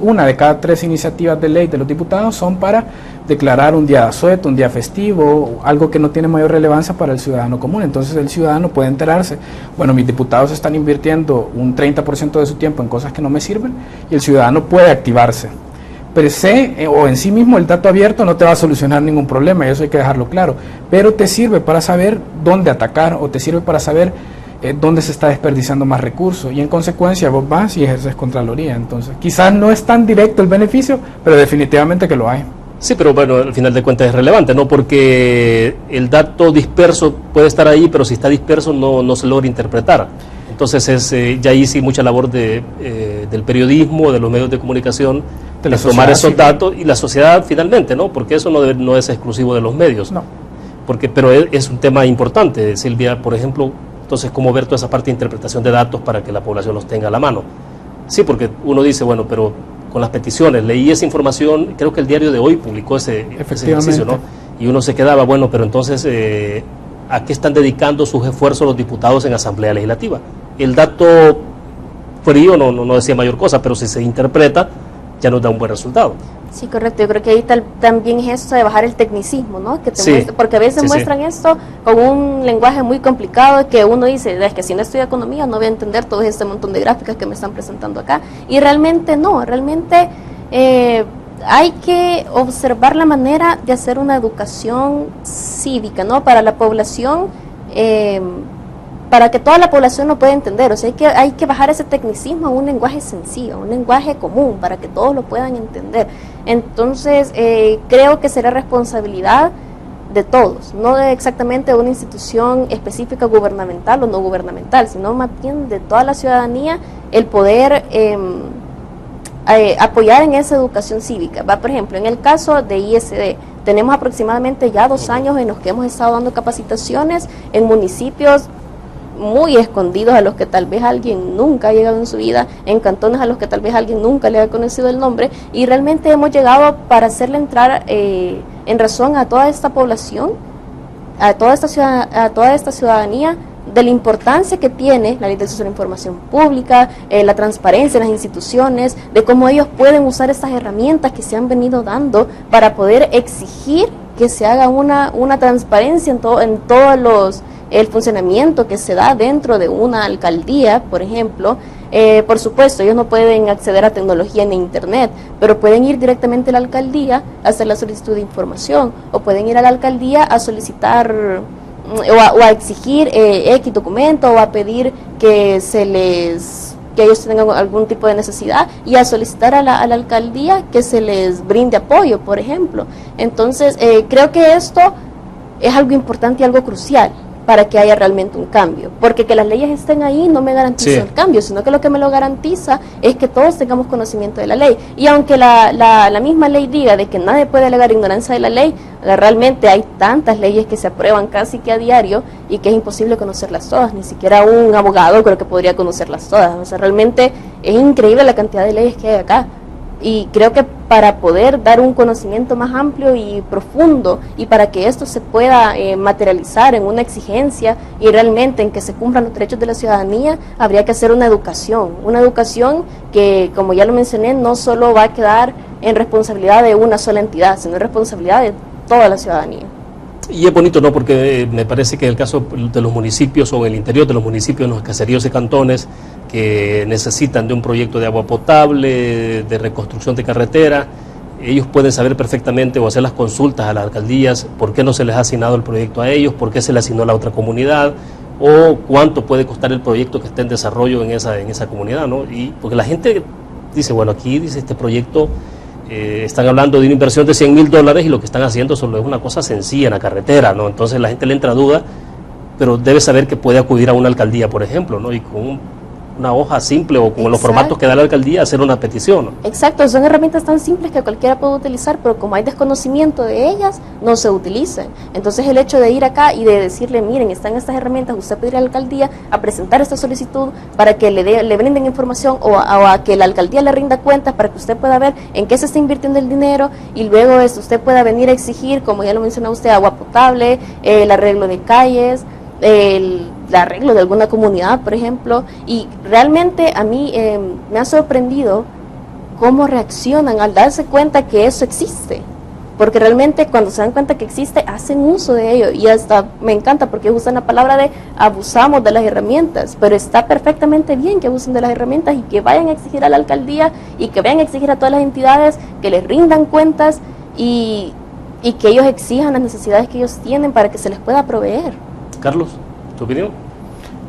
una de cada 3 iniciativas de ley de los diputados son para declarar un día de asueto, un día festivo, algo que no tiene mayor relevancia para el ciudadano común. Entonces el ciudadano puede enterarse, bueno, mis diputados están invirtiendo un 30% de su tiempo en cosas que no me sirven, y el ciudadano puede activarse. Per se o en sí mismo el dato abierto no te va a solucionar ningún problema, y eso hay que dejarlo claro, pero te sirve para saber dónde atacar, o te sirve para saber dónde se está desperdiciando más recursos, y en consecuencia vos vas y ejerces contraloría. Entonces quizás no es tan directo el beneficio, pero definitivamente que lo hay.
Sí, pero bueno, al final de cuentas es relevante, ¿no? Porque el dato disperso puede estar ahí, pero si está disperso no se logra interpretar. Entonces es ya ahí sí mucha labor del periodismo, de los medios de comunicación, de tomar esos datos, y la sociedad finalmente, ¿no? Porque eso no es exclusivo de los medios.
No.
Pero es un tema importante, Silvia, por ejemplo. Entonces, ¿cómo ver toda esa parte de interpretación de datos para que la población los tenga a la mano? Sí, porque uno dice, bueno, pero con las peticiones, leí esa información, creo que el diario de hoy publicó ese ejercicio, ¿no? Y uno se quedaba, bueno, pero entonces, ¿a qué están dedicando sus esfuerzos los diputados en Asamblea Legislativa? El dato frío no decía mayor cosa, pero si se interpreta, ya nos da un buen resultado.
Sí, correcto. Yo creo que ahí también es esto de bajar el tecnicismo, ¿no? Que porque a veces muestran esto con un lenguaje muy complicado, que uno dice, es que si no estudio economía no voy a entender todo este montón de gráficas que me están presentando acá. Y realmente no, hay que observar la manera de hacer una educación cívica, ¿no? Para la población, para que toda la población lo pueda entender. O sea, hay que bajar ese tecnicismo a un lenguaje sencillo, a un lenguaje común, para que todos lo puedan entender. Entonces, creo que será responsabilidad de todos, no exactamente de una institución específica gubernamental o no gubernamental, sino más bien de toda la ciudadanía, el poder apoyar en esa educación cívica. Va, por ejemplo, en el caso de ISD, tenemos aproximadamente ya 2 años en los que hemos estado dando capacitaciones en municipios muy escondidos a los que tal vez alguien nunca ha llegado en su vida, en cantones a los que tal vez alguien nunca le ha conocido el nombre, y realmente hemos llegado para hacerle entrar en razón a toda esta población, a toda esta ciudadanía, de la importancia que tiene la ley de acceso a la información pública, la transparencia en las instituciones, de cómo ellos pueden usar estas herramientas que se han venido dando para poder exigir que se haga una transparencia en todos el funcionamiento que se da dentro de una alcaldía, por ejemplo. Por supuesto, ellos no pueden acceder a tecnología ni a internet, pero pueden ir directamente a la alcaldía a hacer la solicitud de información, o pueden ir a la alcaldía a solicitar o a exigir X documento, o a pedir que ellos tengan algún tipo de necesidad, y a solicitar a la alcaldía que se les brinde apoyo, por ejemplo. Entonces, creo que esto es algo importante y algo crucial para que haya realmente un cambio, porque que las leyes estén ahí no me garantiza el cambio, sino que lo que me lo garantiza es que todos tengamos conocimiento de la ley. Y aunque la misma ley diga de que nadie puede alegar ignorancia de la ley, realmente hay tantas leyes que se aprueban casi que a diario y que es imposible conocerlas todas. Ni siquiera un abogado creo que podría conocerlas todas. O sea, realmente es increíble la cantidad de leyes que hay acá. Y creo que para poder dar un conocimiento más amplio y profundo, y para que esto se pueda materializar en una exigencia y realmente en que se cumplan los derechos de la ciudadanía, habría que hacer una educación que, como ya lo mencioné, no solo va a quedar en responsabilidad de una sola entidad, sino en responsabilidad de toda la ciudadanía.
Y es bonito, ¿no? Porque me parece que el caso de los municipios, o en el interior de los municipios, en los caseríos y cantones, que necesitan de un proyecto de agua potable, de reconstrucción de carretera, ellos pueden saber perfectamente o hacer las consultas a las alcaldías por qué no se les ha asignado el proyecto a ellos, por qué se le asignó a la otra comunidad, o cuánto puede costar el proyecto que esté en desarrollo en esa comunidad, ¿no? Y porque la gente dice, bueno, aquí dice este proyecto, están hablando de una inversión de $100,000 y lo que están haciendo solo es una cosa sencilla en la carretera, ¿no? Entonces la gente le entra duda, pero debe saber que puede acudir a una alcaldía, por ejemplo, ¿no? Y con una hoja simple o con los formatos que da la alcaldía hacer una petición, ¿no?
Exacto, son herramientas tan simples que cualquiera puede utilizar, pero como hay desconocimiento de ellas, no se utilizan. Entonces el hecho de ir acá y de decirle, miren, están estas herramientas, usted puede ir a la alcaldía a presentar esta solicitud para que le brinden información, o a que la alcaldía le rinda cuentas para que usted pueda ver en qué se está invirtiendo el dinero, y luego usted pueda venir a exigir, como ya lo mencionó usted, agua potable, el arreglo de calles, el arreglo de alguna comunidad, por ejemplo. Y realmente a mí me ha sorprendido cómo reaccionan al darse cuenta que eso existe, porque realmente cuando se dan cuenta que existe, hacen uso de ello, y hasta me encanta porque usan la palabra de abusamos de las herramientas, pero está perfectamente bien que abusen de las herramientas y que vayan a exigir a la alcaldía y que vayan a exigir a todas las entidades que les rindan cuentas y que ellos exijan las necesidades que ellos tienen para que se les pueda proveer.
Carlos, ¿tu opinión?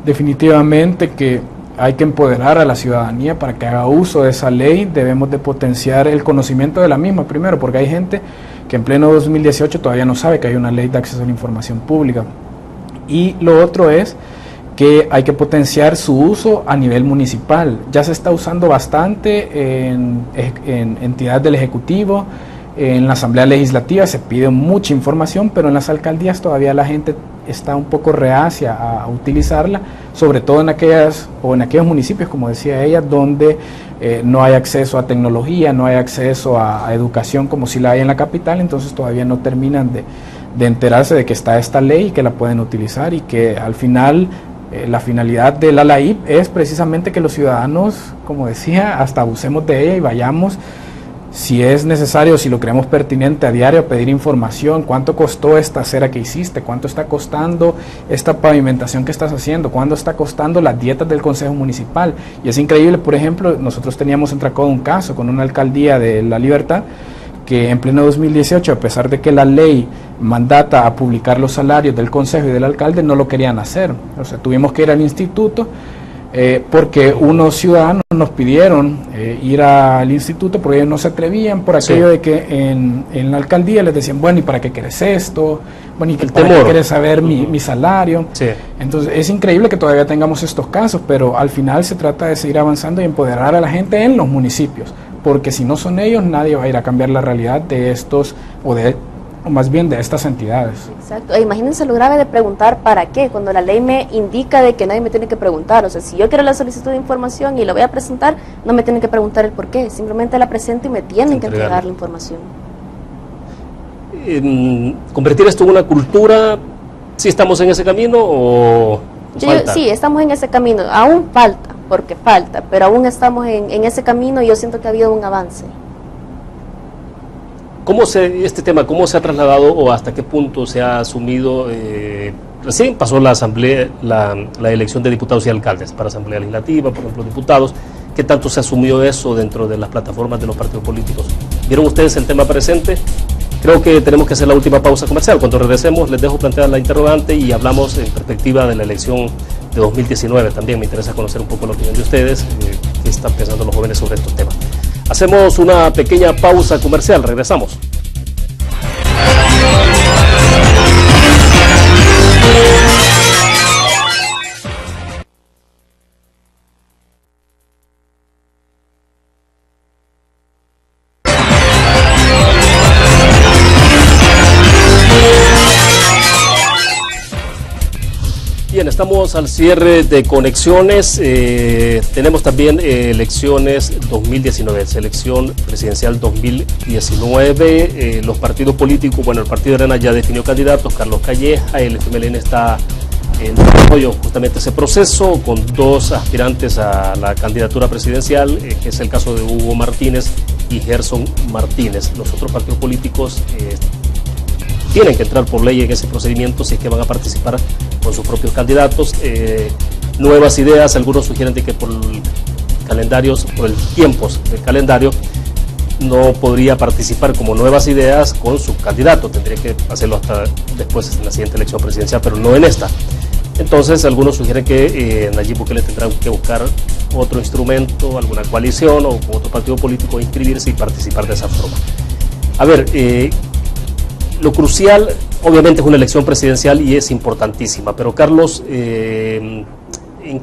Definitivamente que hay que empoderar a la ciudadanía para que haga uso de esa ley. Debemos de potenciar el conocimiento de la misma primero, porque hay gente que en pleno 2018 todavía no sabe que hay una ley de acceso a la información pública. Y lo otro es que hay que potenciar su uso a nivel municipal. Ya se está usando bastante en entidades del Ejecutivo, en la Asamblea Legislativa se pide mucha información, pero en las alcaldías todavía la gente está un poco reacia a utilizarla, sobre todo en aquellos municipios, como decía ella, donde no hay acceso a tecnología, no hay acceso a educación como si la hay en la capital. Entonces todavía no terminan de enterarse de que está esta ley y que la pueden utilizar, y que al final la finalidad de la LAIP es precisamente que los ciudadanos, como decía, hasta abusemos de ella y vayamos, si es necesario, si lo creemos pertinente, a diario a pedir información. ¿Cuánto costó esta acera que hiciste? ¿Cuánto está costando esta pavimentación que estás haciendo? ¿Cuánto está costando las dietas del Consejo Municipal? Y es increíble, por ejemplo, nosotros teníamos en Tracodo un caso con una alcaldía de La Libertad que en pleno 2018, a pesar de que la ley mandata a publicar los salarios del Consejo y del alcalde, no lo querían hacer. O sea, tuvimos que ir al instituto, porque unos ciudadanos nos pidieron ir al instituto, porque ellos no se atrevían por aquello de que en la alcaldía les decían, bueno, ¿y para qué querés esto? Bueno, ¿y para qué querés saber mi salario? Sí. Entonces es increíble que todavía tengamos estos casos, pero al final se trata de seguir avanzando y empoderar a la gente en los municipios, porque si no son ellos, nadie va a ir a cambiar la realidad de estos, o más bien de estas entidades.
Exacto. Imagínense lo grave de preguntar para qué, cuando la ley me indica de que nadie me tiene que preguntar. O sea, si yo quiero la solicitud de información y la voy a presentar, no me tienen que preguntar el por qué, simplemente la presento y me tienen que entregar la información.
¿Convertir esto en una cultura, si estamos en ese camino o falta?
Sí, estamos en ese camino, aún falta, porque falta, pero aún estamos en ese camino y yo siento que ha habido un avance.
Este tema, cómo se ha trasladado o hasta qué punto se ha asumido? Recién pasó la asamblea, la elección de diputados y alcaldes para asamblea legislativa, por ejemplo, diputados. ¿Qué tanto se asumió eso dentro de las plataformas de los partidos políticos? ¿Vieron ustedes el tema presente? Creo que tenemos que hacer la última pausa comercial. Cuando regresemos les dejo plantear la interrogante y hablamos en perspectiva de la elección de 2019. También me interesa conocer un poco la opinión de ustedes, qué están pensando los jóvenes sobre estos temas. Hacemos una pequeña pausa comercial, regresamos. Bien, estamos al cierre de conexiones. Tenemos también elecciones 2019, selección presidencial 2019. Los partidos políticos, bueno, el Partido Arena ya definió candidatos, Carlos Calleja, el FMLN está en desarrollo justamente ese proceso, con 2 aspirantes a la candidatura presidencial, que es el caso de Hugo Martínez y Gerson Martínez. Los otros partidos políticos tienen que entrar por ley en ese procedimiento si es que van a participar con sus propios candidatos. Nuevas ideas, algunos sugieren de que por calendarios, por el tiempos del calendario, no podría participar como nuevas ideas con su candidato, tendría que hacerlo hasta después en la siguiente elección presidencial, pero no en esta. Entonces algunos sugieren que Nayib Bukele tendrá que buscar otro instrumento, alguna coalición o con otro partido político, inscribirse y participar de esa forma. A ver, lo crucial, obviamente, es una elección presidencial y es importantísima, pero Carlos, ¿en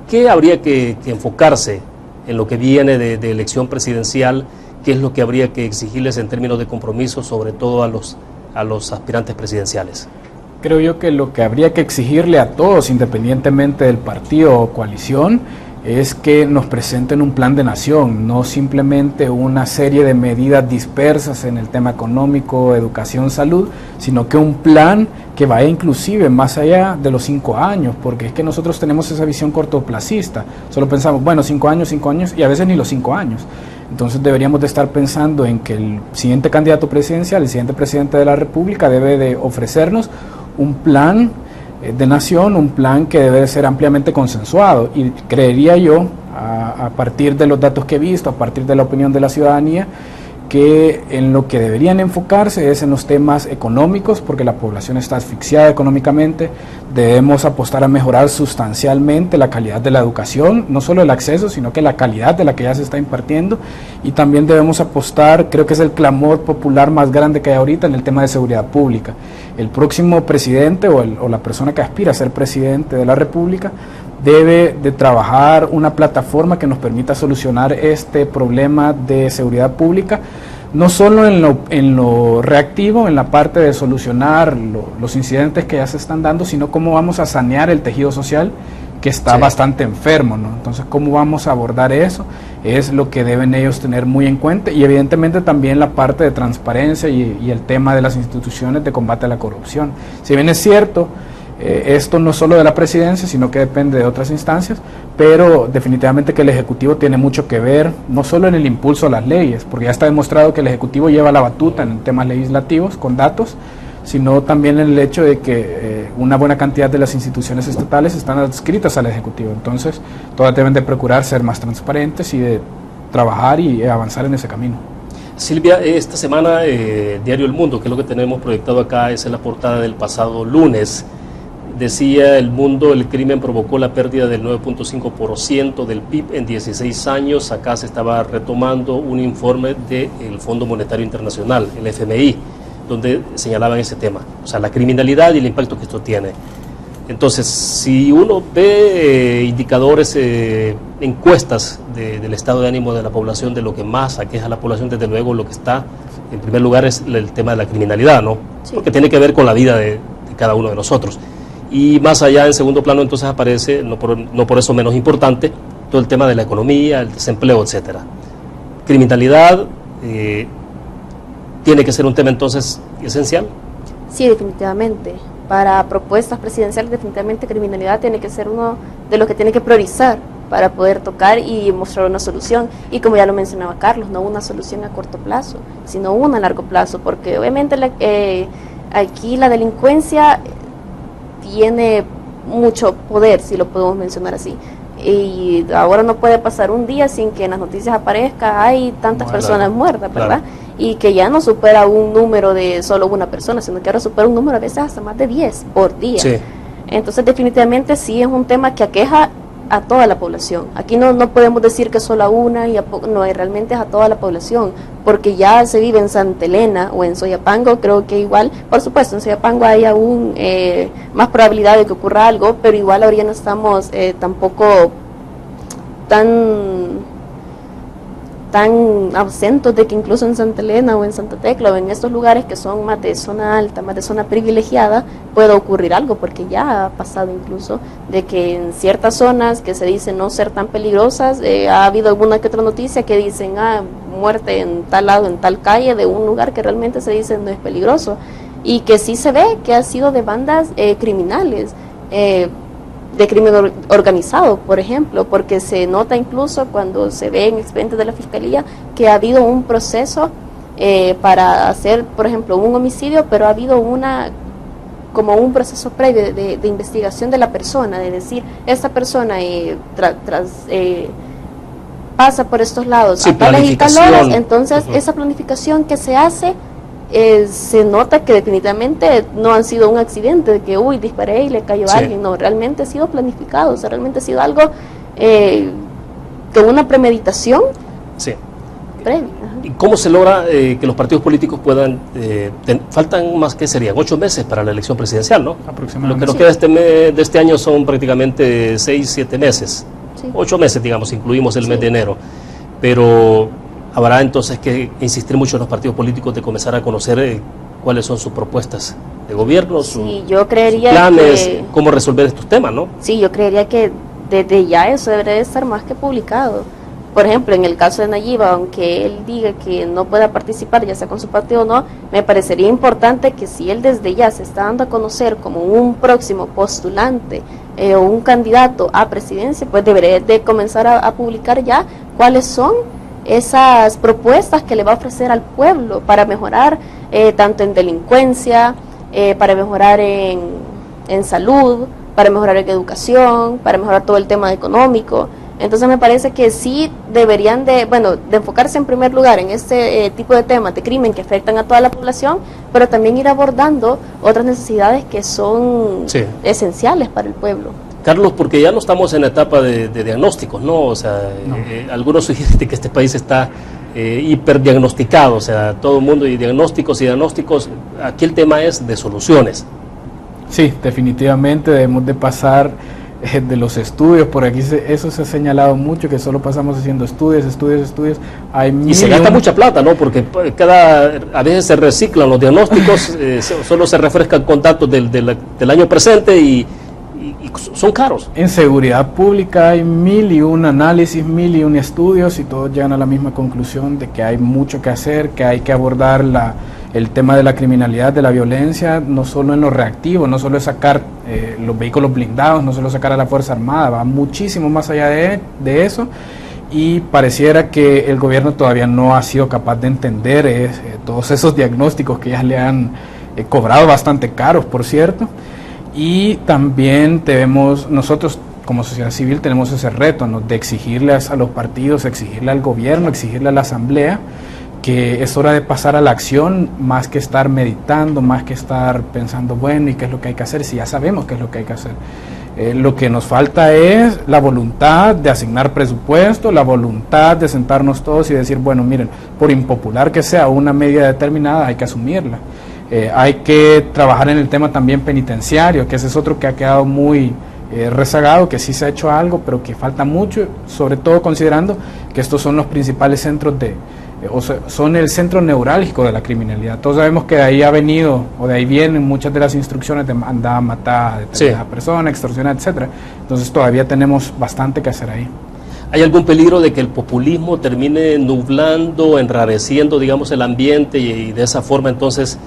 qué habría que enfocarse en lo que viene de elección presidencial? ¿Qué es lo que habría que exigirles en términos de compromiso, sobre todo a los aspirantes presidenciales?
Creo yo que lo que habría que exigirle a todos, independientemente del partido o coalición, es que nos presenten un plan de nación, no simplemente una serie de medidas dispersas en el tema económico, educación, salud, sino que un plan que vaya inclusive más allá de los 5 años, porque es que nosotros tenemos esa visión cortoplacista, solo pensamos, bueno, 5 años, y a veces ni los 5 años. Entonces deberíamos de estar pensando en que el siguiente candidato presidencial, el siguiente presidente de la República debe de ofrecernos un plan de nación, un plan que debe ser ampliamente consensuado, y creería yo, a partir de los datos que he visto, a partir de la opinión de la ciudadanía, que en lo que deberían enfocarse es en los temas económicos, porque la población está asfixiada económicamente. Debemos apostar a mejorar sustancialmente la calidad de la educación, no solo el acceso, sino que la calidad de la que ya se está impartiendo, y también debemos apostar, creo que es el clamor popular más grande que hay ahorita, en el tema de seguridad pública. El próximo presidente o la persona que aspira a ser presidente de la República debe de trabajar una plataforma que nos permita solucionar este problema de seguridad pública, no solo en lo reactivo, en la parte de solucionar los incidentes que ya se están dando, sino cómo vamos a sanear el tejido social que está bastante enfermo, ¿no? Entonces, ¿cómo vamos a abordar eso? Es lo que deben ellos tener muy en cuenta, y evidentemente también la parte de transparencia y el tema de las instituciones de combate a la corrupción. Si bien es cierto, esto no solo de la presidencia, sino que depende de otras instancias, pero definitivamente que el Ejecutivo tiene mucho que ver, no solo en el impulso a las leyes, porque ya está demostrado que el Ejecutivo lleva la batuta en temas legislativos con datos, sino también en el hecho de que una buena cantidad de las instituciones estatales están adscritas al Ejecutivo. Entonces, todas deben de procurar ser más transparentes y de trabajar y avanzar en ese camino.
Silvia, esta semana Diario El Mundo, que es lo que tenemos proyectado acá, es en la portada del pasado lunes. Decía El Mundo, el crimen provocó la pérdida del 9.5% del PIB en 16 años. Acá se estaba retomando un informe del Fondo Monetario Internacional, el FMI, donde señalaban ese tema, o sea, la criminalidad y el impacto que esto tiene. Entonces, si uno ve indicadores, encuestas del estado de ánimo de la población, de lo que más aqueja a la población, desde luego lo que está en primer lugar es el tema de la criminalidad, ¿no? Sí. Porque tiene que ver con la vida de cada uno de nosotros. Y más allá, en segundo plano, entonces aparece, no por eso menos importante, todo el tema de la economía, el desempleo, etcétera. Criminalidad tiene que ser un tema entonces esencial.
Sí, definitivamente. Para propuestas presidenciales, definitivamente criminalidad tiene que ser uno de los que tiene que priorizar para poder tocar y mostrar una solución. Y como ya lo mencionaba Carlos, no una solución a corto plazo, sino una a largo plazo, porque obviamente aquí la delincuencia tiene mucho poder, si lo podemos mencionar así. Y ahora no puede pasar un día sin que en las noticias aparezca hay tantas personas muertas, ¿verdad? Claro. Y que ya no supera un número de solo una persona, sino que ahora supera un número a veces hasta más de 10 por día. Sí. Entonces definitivamente sí es un tema que aqueja a toda la población. Aquí no podemos decir que solo a una, no, realmente es a toda la población, porque ya se vive en Santa Elena o en Soyapango, creo que igual, por supuesto, en Soyapango hay aún más probabilidad de que ocurra algo, pero igual ahora ya no estamos tampoco tan ausentos de que incluso en Santa Elena o en Santa Tecla o en estos lugares que son más de zona alta, más de zona privilegiada, puede ocurrir algo, porque ya ha pasado incluso de que en ciertas zonas que se dicen no ser tan peligrosas, ha habido alguna que otra noticia que dicen muerte en tal lado, en tal calle, de un lugar que realmente se dice no es peligroso, y que sí se ve que ha sido de bandas criminales, de crimen organizado, por ejemplo, porque se nota incluso cuando se ve en expedientes de la Fiscalía que ha habido un proceso para hacer, por ejemplo, un homicidio, pero ha habido como un proceso previo de investigación de la persona, de decir, esta persona pasa por estos lados, sí, a tales y tales horas, entonces esa planificación que se hace, se nota que definitivamente no han sido un accidente de que disparé y le cayó a alguien, no, realmente ha sido planificado, o sea, realmente ha sido algo con una premeditación previa.
¿Y cómo se logra que los partidos políticos puedan, faltan más que serían 8 meses para la elección presidencial, ¿no? Aproximadamente. Lo que nos queda de este año son prácticamente 6-7 meses, 8 meses digamos, incluimos el mes de enero, pero habrá entonces que insistir mucho en los partidos políticos de comenzar a conocer cuáles son sus propuestas de gobierno, sus planes, cómo resolver estos temas, ¿no?
Sí, yo creería que desde ya eso debería de estar más que publicado. Por ejemplo, en el caso de Nayib, aunque él diga que no pueda participar, ya sea con su partido o no, me parecería importante que si él desde ya se está dando a conocer como un próximo postulante o un candidato a presidencia, pues debería de comenzar a publicar ya cuáles son esas propuestas que le va a ofrecer al pueblo para mejorar tanto en delincuencia, para mejorar en salud, para mejorar en educación, para mejorar todo el tema económico. Entonces me parece que sí deberían de enfocarse en primer lugar en este tipo de temas de crimen que afectan a toda la población, pero también ir abordando otras necesidades que son esenciales para el pueblo.
Carlos, porque ya no estamos en la etapa de diagnósticos, ¿no? O sea, no. Algunos sugieren que este país está hiperdiagnosticado, o sea, todo el mundo y diagnósticos, aquí el tema es de soluciones.
Sí, definitivamente debemos de pasar de los estudios, por aquí eso se ha señalado mucho, que solo pasamos haciendo estudios, y
se gasta mucha plata, ¿no? Porque a veces se reciclan los diagnósticos, solo se refrescan con datos del año presente y son caros.
En seguridad pública hay 1001 análisis, 1001 estudios y todos llegan a la misma conclusión de que hay mucho que hacer, que hay que abordar el tema de la criminalidad, de la violencia, no solo en lo reactivo, no solo es sacar los vehículos blindados, no solo sacar a la Fuerza Armada, va muchísimo más allá de eso, y pareciera que el gobierno todavía no ha sido capaz de entender todos esos diagnósticos que ya le han cobrado bastante caros, por cierto. Y también nosotros como sociedad civil tenemos ese reto, ¿no?, de exigirle a los partidos, exigirle al gobierno, exigirle a la asamblea que es hora de pasar a la acción, más que estar meditando, más que estar pensando, bueno, ¿y qué es lo que hay que hacer? Si ya sabemos qué es lo que hay que hacer. Lo que nos falta es la voluntad de asignar presupuesto, la voluntad de sentarnos todos y decir, bueno, miren, por impopular que sea una medida determinada, hay que asumirla. Hay que trabajar en el tema también penitenciario, que ese es otro que ha quedado muy rezagado, que sí se ha hecho algo, pero que falta mucho, sobre todo considerando que estos son los principales centros son el centro neurálgico de la criminalidad. Todos sabemos que de ahí ha venido, o de ahí vienen muchas de las instrucciones de mandar, matar, detener a personas, extorsionar, etcétera. Entonces todavía tenemos bastante que hacer ahí.
¿Hay algún peligro de que el populismo termine nublando, enrareciendo, digamos, el ambiente y de esa forma entonces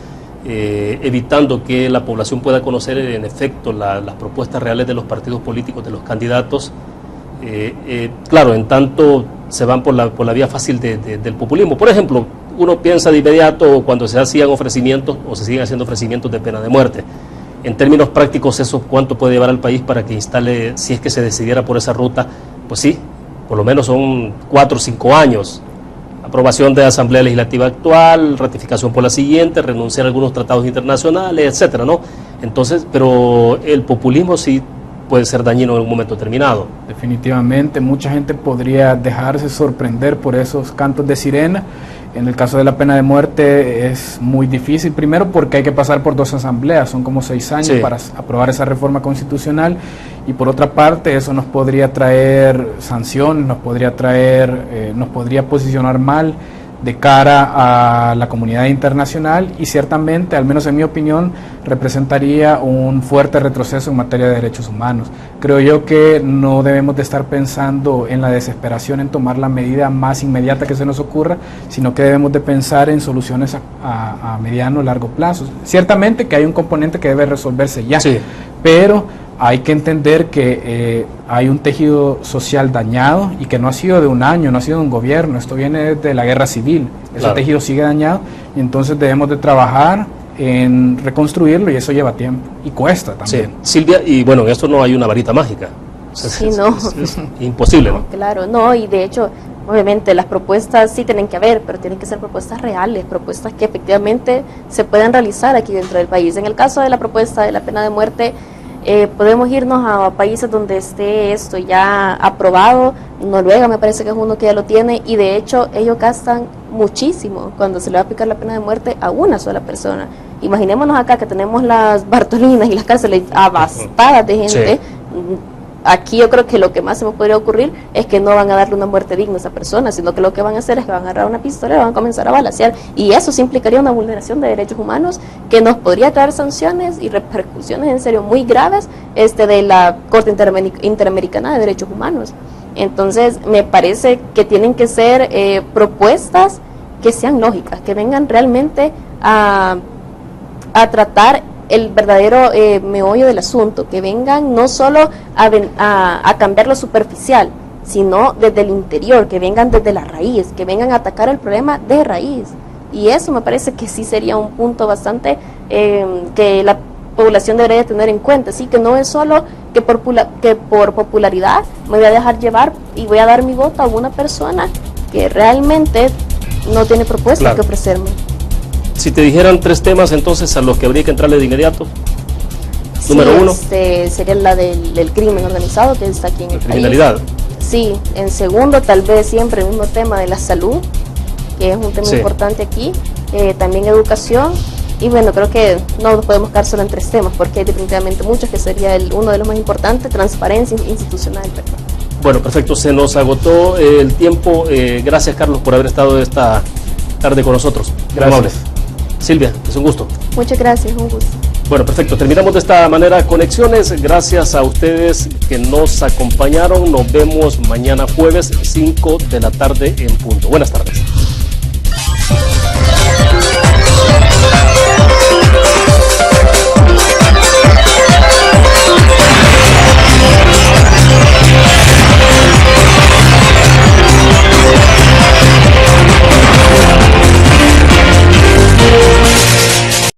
evitando que la población pueda conocer en efecto las propuestas reales de los partidos políticos, de los candidatos? Claro, en tanto se van por la vía fácil del populismo. Por ejemplo, uno piensa de inmediato cuando se hacían ofrecimientos o se siguen haciendo ofrecimientos de pena de muerte. En términos prácticos, ¿eso cuánto puede llevar al país para que instale, si es que se decidiera por esa ruta? Pues sí, por lo menos son 4 o 5 años. Aprobación de la Asamblea Legislativa actual, ratificación por la siguiente, renunciar a algunos tratados internacionales, etcétera, ¿no? Entonces, pero el populismo sí puede ser dañino en algún momento determinado.
Definitivamente, mucha gente podría dejarse sorprender por esos cantos de sirena. En el caso de la pena de muerte es muy difícil, primero porque hay que pasar por 2 asambleas, son como 6 años para aprobar esa reforma constitucional, y por otra parte eso nos podría traer sanciones, nos podría posicionar mal de cara a la comunidad internacional, y ciertamente, al menos en mi opinión, representaría un fuerte retroceso en materia de derechos humanos. Creo yo que no debemos de estar pensando en la desesperación en tomar la medida más inmediata que se nos ocurra, sino que debemos de pensar en soluciones a mediano o largo plazo. Ciertamente que hay un componente que debe resolverse ya, pero hay que entender que hay un tejido social dañado y que no ha sido de un año, no ha sido de un gobierno, esto viene de la guerra civil, ese tejido sigue dañado, y entonces debemos de trabajar en reconstruirlo, y eso lleva tiempo y cuesta también.
Silvia, y bueno, en esto no hay una varita mágica, es imposible, ¿no?
Claro, no, y de hecho, obviamente las propuestas sí tienen que haber, pero tienen que ser propuestas reales, propuestas que efectivamente se puedan realizar aquí dentro del país. En el caso de la propuesta de la pena de muerte, podemos irnos a países donde esté esto ya aprobado. Noruega me parece que es uno que ya lo tiene, y de hecho ellos gastan muchísimo cuando se le va a aplicar la pena de muerte a una sola persona. Imaginémonos acá que tenemos las Bartolinas y las cárceles abastadas de gente. Aquí yo creo que lo que más se me podría ocurrir es que no van a darle una muerte digna a esa persona, sino que lo que van a hacer es que van a agarrar una pistola y van a comenzar a balacear, y eso sí implicaría una vulneración de derechos humanos que nos podría traer sanciones y repercusiones en serio muy graves de la Corte Interamericana de Derechos Humanos. Entonces me parece que tienen que ser propuestas que sean lógicas, que vengan realmente a tratar el verdadero meollo del asunto, que vengan no solo a cambiar lo superficial, sino desde el interior, que vengan desde la raíz, que vengan a atacar el problema de raíz. Y eso me parece que sí sería un punto bastante que la población debería tener en cuenta, ¿sí? Que no es solo que por popularidad me voy a dejar llevar y voy a dar mi voto a una persona que realmente no tiene propuesta que ofrecerme.
Si te dijeran 3 temas entonces a los que habría que entrarle de inmediato. Número 1.
Sería la del crimen organizado, que está aquí en el país.
Criminalidad.
Sí, en segundo tal vez siempre el mismo tema de la salud, que es un tema importante aquí, también educación, y bueno, creo que no nos podemos quedar solo en 3 temas, porque hay definitivamente muchos, que sería uno de los más importantes, transparencia institucional.
Bueno, perfecto, se nos agotó el tiempo. Gracias, Carlos, por haber estado esta tarde con nosotros.
Gracias.
Silvia, es un gusto.
Muchas gracias, un gusto.
Bueno, perfecto. Terminamos de esta manera Conexiones. Gracias a ustedes que nos acompañaron. Nos vemos mañana jueves, 5 de la tarde en punto. Buenas tardes.